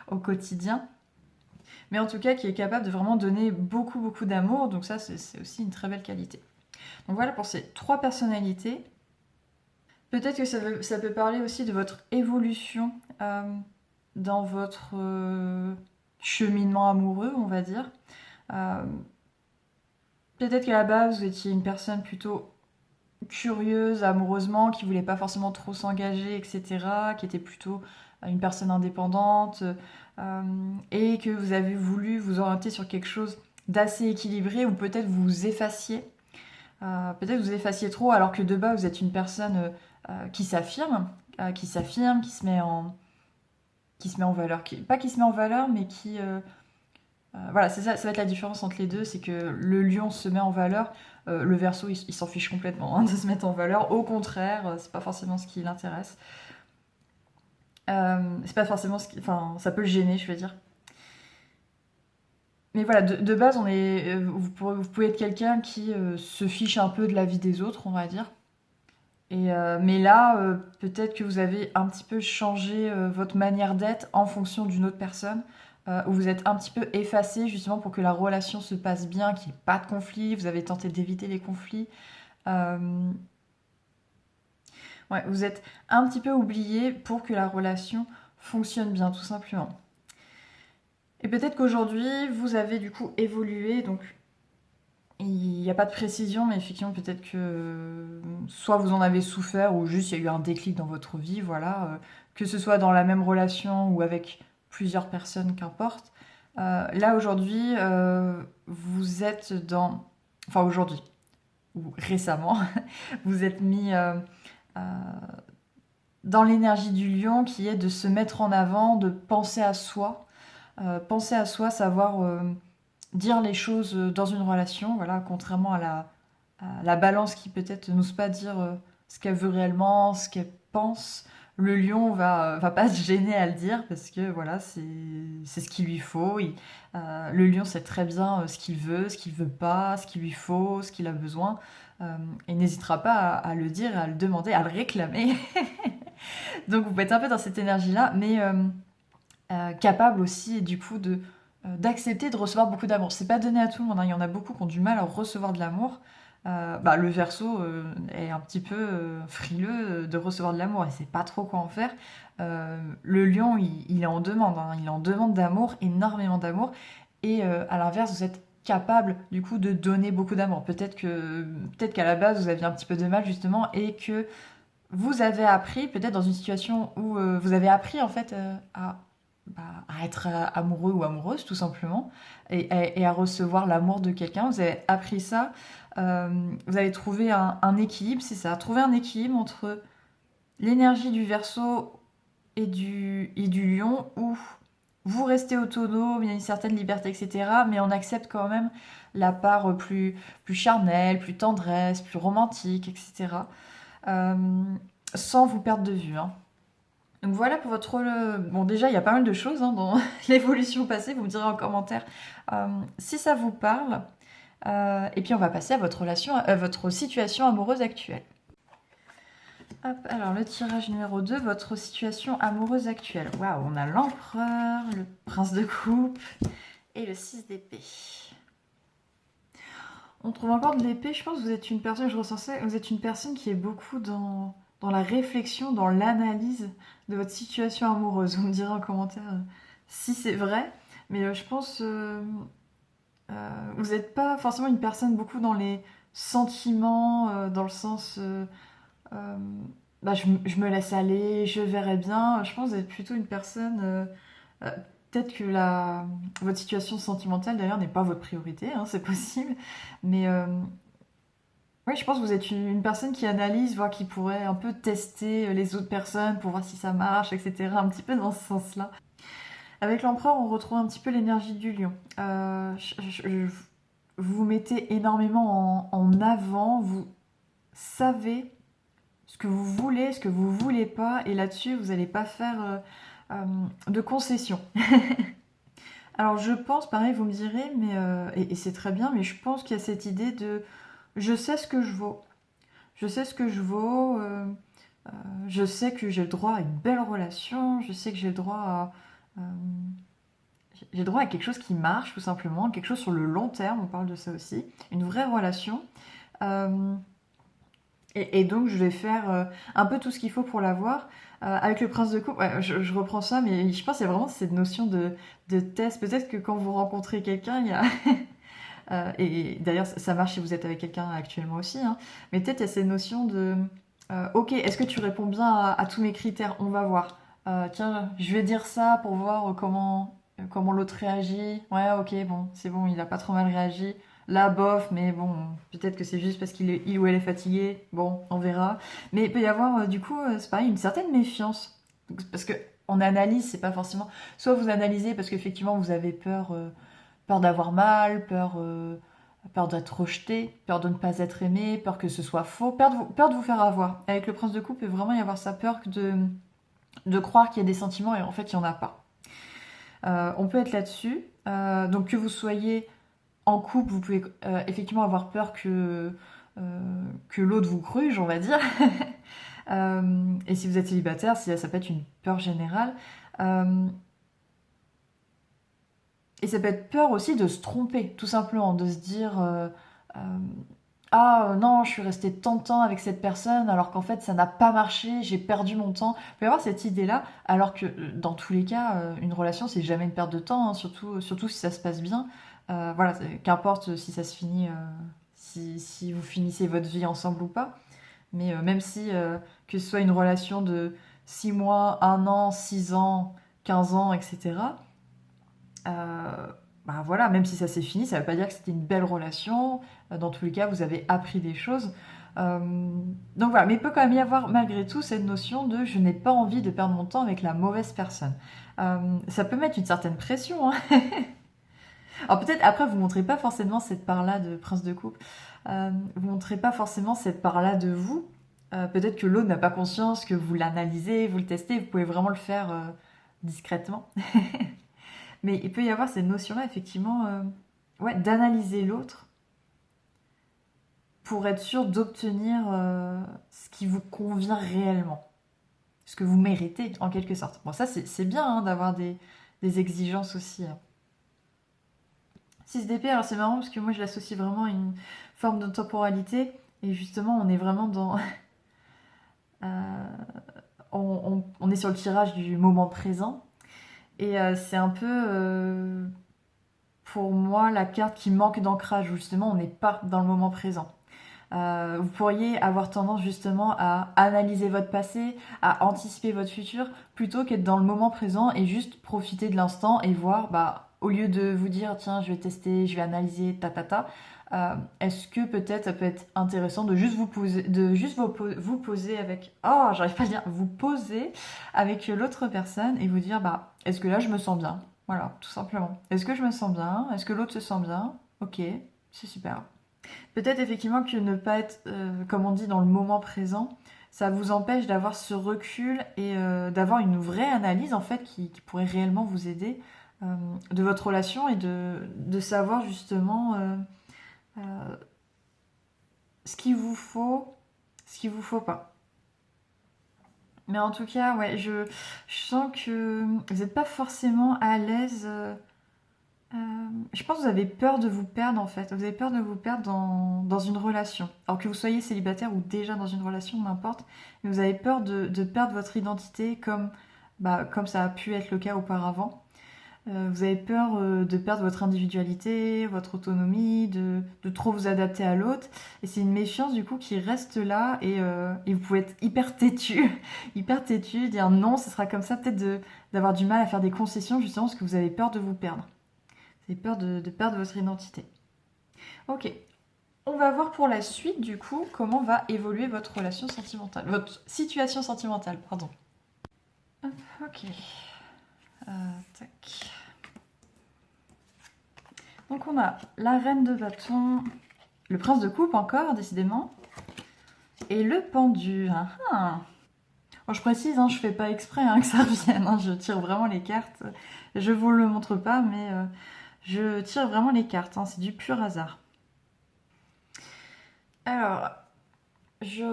au quotidien. Mais en tout cas, qui est capable de vraiment donner beaucoup, beaucoup d'amour, donc ça, c'est aussi une très belle qualité. Donc voilà pour ces 3 personnalités. Peut-être que ça peut parler aussi de votre évolution dans votre cheminement amoureux, on va dire. Euh, Peut-être qu'à la base, vous étiez une personne plutôt curieuse amoureusement, qui voulait pas forcément trop s'engager, etc., qui était plutôt une personne indépendante, et que vous avez voulu vous orienter sur quelque chose d'assez équilibré, ou peut-être vous vous effaciez. Peut-être vous effaciez trop, alors que de bas, vous êtes une personne qui s'affirme, qui se met en valeur. Pas qui se met en valeur, mais qui... voilà, c'est ça, ça va être la différence entre les deux, c'est que le lion se met en valeur, le Verseau il s'en fiche complètement hein, de se mettre en valeur, au contraire, c'est pas forcément ce qui l'intéresse. C'est pas forcément ce qui... Enfin, ça peut le gêner, je veux dire. Mais voilà, de base, vous pouvez être quelqu'un qui se fiche un peu de la vie des autres, on va dire. Mais là, peut-être que vous avez un petit peu changé votre manière d'être en fonction d'une autre personne, où vous êtes un petit peu effacé justement pour que la relation se passe bien, qu'il n'y ait pas de conflit, vous avez tenté d'éviter les conflits. Euh, ouais, vous êtes un petit peu oublié pour que la relation fonctionne bien, tout simplement. Et peut-être qu'aujourd'hui, vous avez du coup évolué, donc il n'y a pas de précision, mais effectivement, peut-être que soit vous en avez souffert, ou juste il y a eu un déclic dans votre vie, voilà, que ce soit dans la même relation ou avec plusieurs personnes, qu'importe. Là, aujourd'hui, vous êtes dans... Enfin, aujourd'hui, ou récemment, vous êtes mis euh, dans l'énergie du lion, qui est de se mettre en avant, de penser à soi. Penser à soi, savoir dire les choses dans une relation, voilà, contrairement à la Balance qui peut-être n'ose pas dire ce qu'elle veut réellement, ce qu'elle pense. Le lion va pas se gêner à le dire parce que voilà, c'est ce qu'il lui faut. Le lion sait très bien ce qu'il veut pas, ce qu'il lui faut, ce qu'il a besoin. Et n'hésitera pas à le dire, à le demander, à le réclamer. Donc vous pouvez être un peu dans cette énergie-là, mais capable aussi du coup d'accepter de recevoir beaucoup d'amour. C'est pas donné à tout le monde, hein. Il y en a beaucoup qui ont du mal à recevoir de l'amour. Le Verseau est un petit peu frileux de recevoir de l'amour et sait pas trop quoi en faire. Le Lion, il est en demande, hein. Il est en demande d'amour, énormément d'amour. Et à l'inverse, vous êtes capable du coup de donner beaucoup d'amour. Peut-être qu'à la base vous aviez un petit peu de mal justement, et que vous avez appris, peut-être dans une situation où vous avez appris en fait à être amoureux ou amoureuse tout simplement, et à recevoir l'amour de quelqu'un. Vous avez appris ça, vous avez trouvé un équilibre, c'est ça, trouver un équilibre entre l'énergie du Verseau et du Lion, où vous restez autonome, il y a une certaine liberté, etc. Mais on accepte quand même la part plus charnelle, plus tendresse, plus romantique, etc. Euh, Sans vous perdre de vue, hein. Donc voilà pour votre... Bon, déjà, il y a pas mal de choses hein, dans l'évolution passée, vous me direz en commentaire si ça vous parle. Et puis on va passer à votre situation amoureuse actuelle. Hop, alors le tirage numéro 2, votre situation amoureuse actuelle. Waouh, on a l'empereur, le prince de coupe et le 6 d'épée. On trouve encore de l'épée, je pense que vous êtes une personne, je ressens ça, vous êtes une personne qui est beaucoup dans la réflexion, dans l'analyse de votre situation amoureuse. Vous me direz en commentaire si c'est vrai, mais je pense vous n'êtes pas forcément une personne beaucoup dans les sentiments, dans le sens... euh, bah, je me laisse aller, je verrai bien. Je pense que vous êtes plutôt une personne. Euh, Peut-être que votre situation sentimentale d'ailleurs n'est pas votre priorité, hein, c'est possible. Mais oui, je pense que vous êtes une personne qui analyse, voire qui pourrait un peu tester les autres personnes pour voir si ça marche, etc. Un petit peu dans ce sens-là. Avec l'empereur, on retrouve un petit peu l'énergie du lion. Vous vous mettez énormément en avant, vous savez ce que vous voulez, ce que vous voulez pas, et là-dessus, vous n'allez pas faire euh, de concessions. Alors je pense, pareil, vous me direz, mais et c'est très bien, mais je pense qu'il y a cette idée de je sais ce que je vaux. Je sais ce que je vaux, je sais que j'ai le droit à une belle relation, je sais que euh, j'ai le droit à quelque chose qui marche tout simplement, quelque chose sur le long terme, on parle de ça aussi, une vraie relation. Euh, et donc je vais faire un peu tout ce qu'il faut pour l'avoir. Avec le prince de coupe, ouais, je reprends ça, mais je pense qu'il y a vraiment cette notion de test. Peut-être que quand vous rencontrez quelqu'un, il y a et d'ailleurs, ça marche si vous êtes avec quelqu'un actuellement aussi, hein, mais peut-être il y a cette notion de ok, est-ce que tu réponds bien à tous mes critères? On va voir. Tiens, je vais dire ça pour voir comment l'autre réagit. Ouais, ok, bon, c'est bon, il a pas trop mal réagi. Là, bof, mais bon, peut-être que c'est juste parce il ou elle est fatigué. Bon, on verra. Mais il peut y avoir, du coup, c'est pareil, une certaine méfiance. Parce que on analyse, c'est pas forcément. Soit vous analysez parce qu'effectivement vous avez peur. Peur d'avoir mal, peur d'être rejeté, peur de ne pas être aimé, peur que ce soit faux, peur de vous faire avoir. Avec le prince de coupe, il peut vraiment y avoir sa peur de croire qu'il y a des sentiments et en fait il n'y en a pas. On peut être là-dessus. Donc que vous soyez en couple, vous pouvez effectivement avoir peur que l'autre vous gruge, on va dire. Et si vous êtes célibataire, ça peut être une peur générale. Euh, Et ça peut être peur aussi de se tromper, tout simplement, de se dire euh, ah non, je suis restée tant de temps avec cette personne alors qu'en fait ça n'a pas marché, j'ai perdu mon temps. Il peut y avoir cette idée-là, alors que dans tous les cas, une relation c'est jamais une perte de temps, hein, surtout si ça se passe bien. Voilà, qu'importe si ça se finit, si vous finissez votre vie ensemble ou pas. Mais même si que ce soit une relation de 6 mois, 1 an, 6 ans, 15 ans, etc. Euh, Bah voilà, même si ça s'est fini, ça ne veut pas dire que c'était une belle relation. Dans tous les cas, vous avez appris des choses. Euh, donc voilà, mais il peut quand même y avoir malgré tout cette notion de je n'ai pas envie de perdre mon temps avec la mauvaise personne. Ça peut mettre une certaine pression, hein. Alors peut-être après vous montrez pas forcément cette part-là de prince de coupe. Vous montrez pas forcément cette part-là de vous. Peut-être que l'autre n'a pas conscience que vous l'analysez, vous le testez. Vous pouvez vraiment le faire discrètement. Mais il peut y avoir cette notion-là, effectivement, ouais, d'analyser l'autre pour être sûr d'obtenir ce qui vous convient réellement, ce que vous méritez, en quelque sorte. Bon, ça, c'est bien hein, d'avoir des exigences aussi, hein. 6DP, alors c'est marrant parce que moi, je l'associe vraiment à une forme de temporalité. Et justement, on est vraiment dans... euh, on est sur le tirage du moment présent. Et c'est un peu... pour moi, la carte qui manque d'ancrage, où justement on n'est pas dans le moment présent. Vous pourriez avoir tendance justement à analyser votre passé, à anticiper votre futur, plutôt qu'être dans le moment présent et juste profiter de l'instant et voir, bah, au lieu de vous dire, tiens, je vais tester, je vais analyser, est-ce que peut-être ça peut être intéressant de juste vous poser, vous poser avec, oh, j'arrive pas à dire, vous poser avec l'autre personne et vous dire, bah, est-ce que là je me sens bien? Voilà, tout simplement. Est-ce que je me sens bien? Est-ce que l'autre se sent bien? Ok, c'est super. Peut-être effectivement que ne pas être, comme on dit, dans le moment présent, ça vous empêche d'avoir ce recul et d'avoir une vraie analyse en fait qui pourrait réellement vous aider de votre relation et de savoir justement euh, ce qu'il vous faut, ce qu'il vous faut pas. Mais en tout cas, ouais, je sens que vous n'êtes pas forcément à l'aise. Euh, je pense que vous avez peur de vous perdre en fait. Vous avez peur de vous perdre dans une relation. Alors que vous soyez célibataire ou déjà dans une relation, n'importe. Mais vous avez peur de perdre votre identité comme ça a pu être le cas auparavant. Vous avez peur de perdre votre individualité, votre autonomie, de trop vous adapter à l'autre. Et c'est une méfiance du coup qui reste là et vous pouvez être hyper têtu, hyper têtu, dire non, ce sera comme ça, peut-être d'avoir du mal à faire des concessions justement parce que vous avez peur de vous perdre. Vous avez peur de perdre votre identité. Ok, on va voir pour la suite du coup comment va évoluer votre relation sentimentale, votre situation sentimentale, pardon. Hop, ok. Tac. Donc on a la reine de bâton, le prince de coupe encore, décidément, et le pendu. Bon, je précise, je fais pas exprès que ça revienne, je tire vraiment les cartes. Je vous le montre pas, mais je tire vraiment les cartes, c'est du pur hasard. Alors, je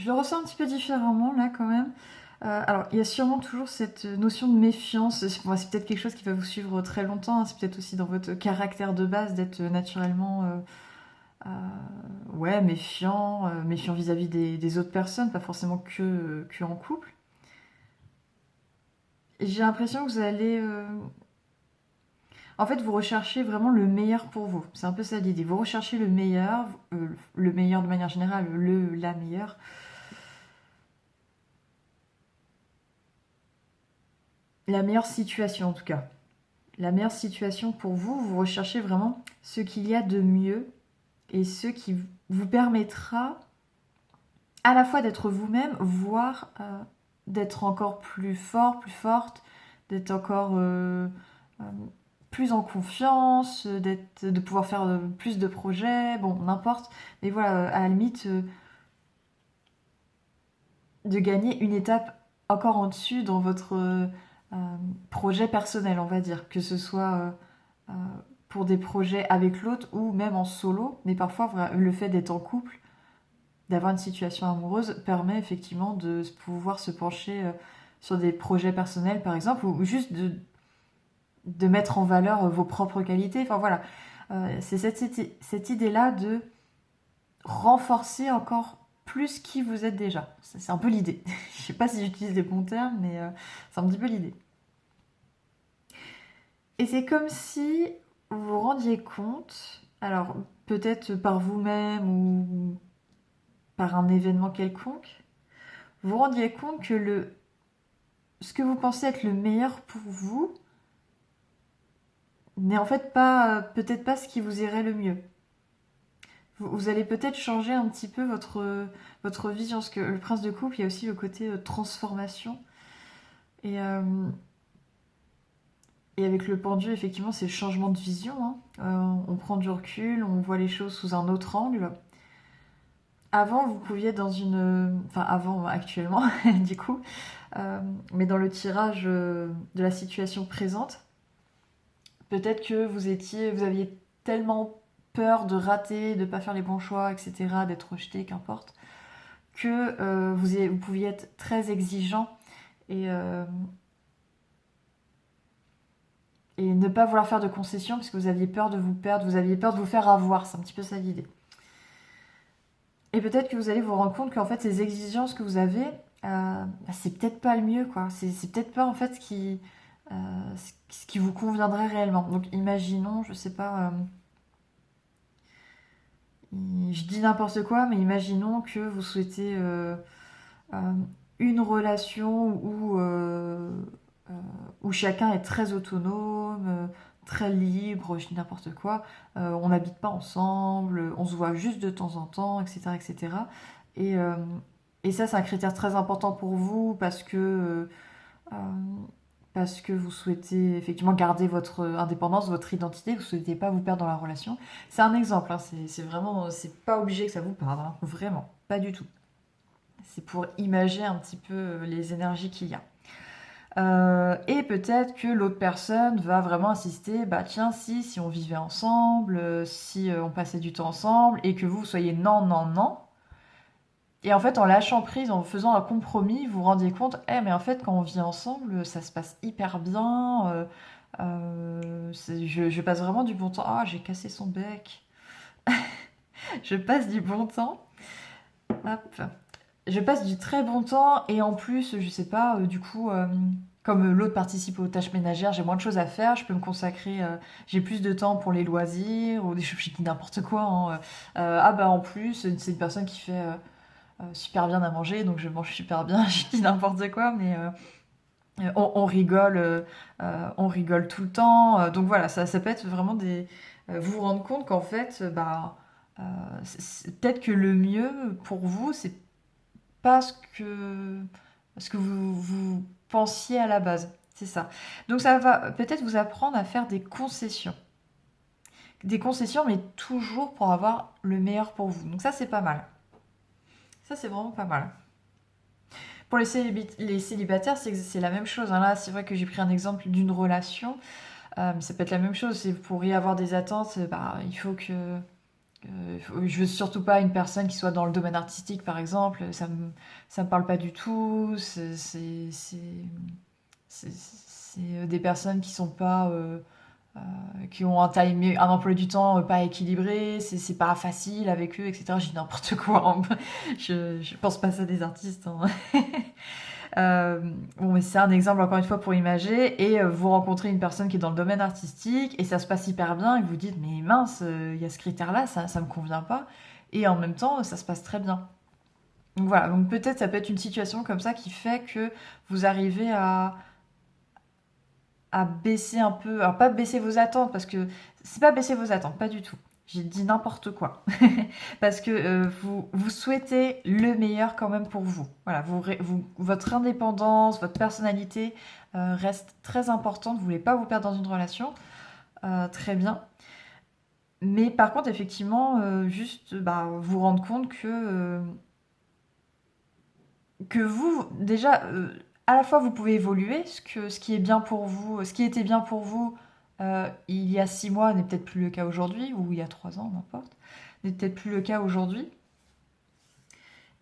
le ressens un petit peu différemment là quand même. Alors, il y a sûrement toujours cette notion de méfiance. C'est peut-être quelque chose qui va vous suivre très longtemps. C'est peut-être aussi dans votre caractère de base d'être naturellement méfiant, méfiant vis-à-vis des autres personnes, pas forcément que en couple. Et j'ai l'impression que vous allez... En fait, vous recherchez vraiment le meilleur pour vous. C'est un peu ça l'idée. Vous recherchez le meilleur de manière générale, la meilleure. La meilleure situation en tout cas. La meilleure situation pour vous, vous recherchez vraiment ce qu'il y a de mieux et ce qui vous permettra à la fois d'être vous-même, voire d'être encore plus fort, plus forte, d'être encore plus en confiance, de pouvoir faire plus de projets, bon, n'importe. Mais voilà, à la limite, de gagner une étape encore en dessus dans votre projet personnel, on va dire. Que ce soit pour des projets avec l'autre ou même en solo. Mais parfois, le fait d'être en couple, d'avoir une situation amoureuse, permet effectivement de pouvoir se pencher sur des projets personnels, par exemple, ou juste de mettre en valeur vos propres qualités. Enfin voilà, c'est cette idée-là de renforcer encore plus qui vous êtes déjà. C'est un peu l'idée. Je sais pas si j'utilise les bons termes, mais c'est un petit peu l'idée. Et c'est comme si vous vous rendiez compte, alors peut-être par vous-même ou par un événement quelconque, vous vous rendiez compte que ce que vous pensez être le meilleur pour vous n'est en fait pas, peut-être pas ce qui vous irait le mieux. Vous allez peut-être changer un petit peu votre vision, parce que le prince de coupe, il y a aussi le côté transformation. Et, euh, et avec le pendu, effectivement, c'est le changement de vision. On prend du recul, on voit les choses sous un autre angle. Avant, vous pouviez être dans une... Enfin, avant, actuellement, du coup. Mais dans le tirage de la situation présente, peut-être que vous aviez tellement peur de rater, de ne pas faire les bons choix, etc., d'être rejeté, qu'importe, que vous pouviez être très exigeant et ne pas vouloir faire de concessions parce que vous aviez peur de vous perdre, vous aviez peur de vous faire avoir, c'est un petit peu ça l'idée. Et peut-être que vous allez vous rendre compte qu'en fait ces exigences que vous avez, c'est peut-être pas le mieux, quoi. C'est peut-être pas en fait ce qui vous conviendrait réellement. Donc imaginons, je sais pas, je dis n'importe quoi, mais imaginons que vous souhaitez euh, une relation où chacun est très autonome, très libre, je dis n'importe quoi, on n'habite pas ensemble, on se voit juste de temps en temps, etc. etc. Et, euh, et ça, c'est un critère très important pour vous parce que vous souhaitez effectivement garder votre indépendance, votre identité, vous ne souhaitez pas vous perdre dans la relation. C'est un exemple, c'est vraiment, c'est pas obligé que ça vous parle, vraiment, pas du tout. C'est pour imager un petit peu les énergies qu'il y a. Et peut-être que l'autre personne va vraiment insister, bah tiens, si on vivait ensemble, si on passait du temps ensemble, et que vous soyez non, non, non. Et en fait, en lâchant prise, en faisant un compromis, vous vous rendiez compte, mais en fait, quand on vit ensemble, ça se passe hyper bien. Je passe vraiment du bon temps. Ah, j'ai cassé son bec. Je passe du bon temps. Hop. Je passe du très bon temps et en plus, je sais pas, du coup, comme l'autre participe aux tâches ménagères, j'ai moins de choses à faire, je peux me consacrer, j'ai plus de temps pour les loisirs, ou des choses, je dis n'importe quoi, hein. Ah bah en plus, c'est une personne qui fait super bien à manger, donc je mange super bien, je dis n'importe quoi, mais on rigole tout le temps. Donc voilà, ça peut être vraiment des... vous vous rendre compte qu'en fait, euh, peut-être que le mieux pour vous, c'est pas ce que vous pensiez à la base. C'est ça. Donc ça va peut-être vous apprendre à faire des concessions. Des concessions, mais toujours pour avoir le meilleur pour vous. Donc ça, c'est pas mal. Ça, c'est vraiment pas mal. Pour les célibataires, c'est la même chose, hein. Là, c'est vrai que j'ai pris un exemple d'une relation. Mais ça peut être la même chose. Vous pourriez avoir des attentes. Il faut que... je veux surtout pas une personne qui soit dans le domaine artistique, par exemple. Ça me parle pas du tout. C'est des personnes qui sont pas... qui ont un emploi du temps pas équilibré, c'est pas facile avec eux, etc. Je dis n'importe quoi, hein. Je pense pas ça des artistes, hein. Bon, mais c'est un exemple encore une fois pour imager. Et vous rencontrez une personne qui est dans le domaine artistique et ça se passe hyper bien et vous dites mais mince, il y a ce critère-là, ça me convient pas. Et en même temps, ça se passe très bien. Donc voilà, donc peut-être ça peut être une situation comme ça qui fait que vous arrivez à baisser un peu, alors pas baisser vos attentes parce que c'est pas baisser vos attentes, pas du tout. J'ai dit n'importe quoi. Parce que vous souhaitez le meilleur quand même pour vous. Voilà, votre indépendance, votre personnalité reste très importante. Vous voulez pas vous perdre dans une relation. Très bien. Mais par contre, effectivement, juste vous rendre compte que vous, déjà, à la fois vous pouvez évoluer, ce qui est bien pour vous, ce qui était bien pour vous il y a 6 mois n'est peut-être plus le cas aujourd'hui, ou il y a 3 ans, n'importe, n'est peut-être plus le cas aujourd'hui.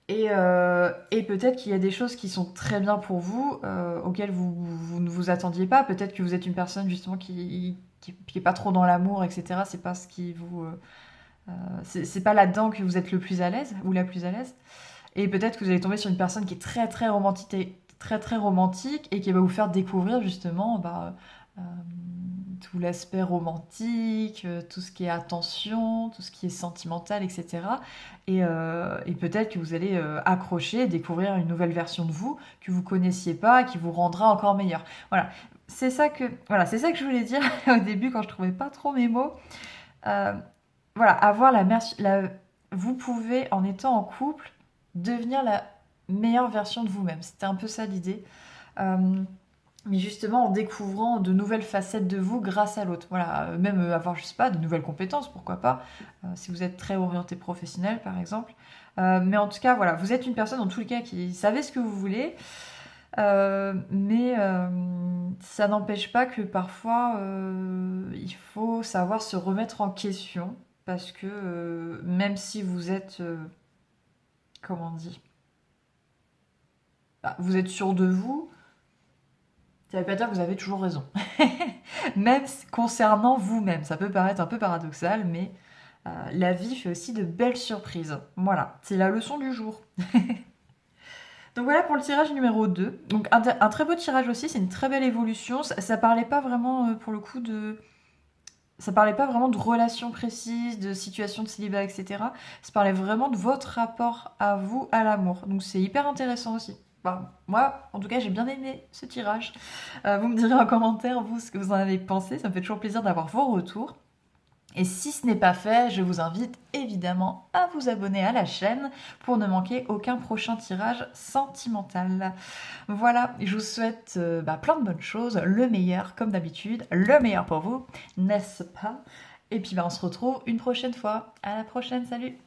Et peut-être qu'il y a des choses qui sont très bien pour vous, auxquelles vous ne vous attendiez pas. Peut-être que vous êtes une personne justement qui est pas trop dans l'amour, etc. C'est pas ce qui vous, c'est pas là-dedans que vous êtes le plus à l'aise ou la plus à l'aise. Et peut-être que vous allez tomber sur une personne qui est très très romantique, très très romantique et qui va vous faire découvrir justement euh, tout l'aspect romantique, tout ce qui est attention, tout ce qui est sentimental, etc. Et peut-être que vous allez accrocher, découvrir une nouvelle version de vous que vous connaissiez pas, qui vous rendra encore meilleur. Voilà, c'est ça que je voulais dire au début quand je trouvais pas trop mes mots. Euh, voilà, vous pouvez en étant en couple devenir la meilleure version de vous-même. C'était un peu ça l'idée. Euh, mais justement en découvrant de nouvelles facettes de vous grâce à l'autre. Voilà, même avoir, je sais pas, de nouvelles compétences, pourquoi pas, si vous êtes très orienté professionnel par exemple. Mais en tout cas, voilà, vous êtes une personne en tous les cas qui savez ce que vous voulez, mais ça n'empêche pas que parfois il faut savoir se remettre en question parce que même si vous êtes, comment on dit, vous êtes sûr de vous, ça ne veut pas dire que vous avez toujours raison. Même concernant vous-même. Ça peut paraître un peu paradoxal, mais la vie fait aussi de belles surprises. Voilà, c'est la leçon du jour. Donc voilà pour le tirage numéro 2. Donc un très beau tirage aussi, c'est une très belle évolution. Ça parlait pas vraiment, pour le coup, ça parlait pas vraiment de relations précises, de situations de célibat, etc. Ça parlait vraiment de votre rapport à vous, à l'amour. Donc c'est hyper intéressant aussi. Moi, en tout cas, j'ai bien aimé ce tirage. Vous me direz en commentaire, vous, ce que vous en avez pensé. Ça me fait toujours plaisir d'avoir vos retours. Et si ce n'est pas fait, je vous invite évidemment à vous abonner à la chaîne pour ne manquer aucun prochain tirage sentimental. Voilà, je vous souhaite plein de bonnes choses, le meilleur comme d'habitude, le meilleur pour vous, n'est-ce pas? Et puis on se retrouve une prochaine fois. À la prochaine, salut!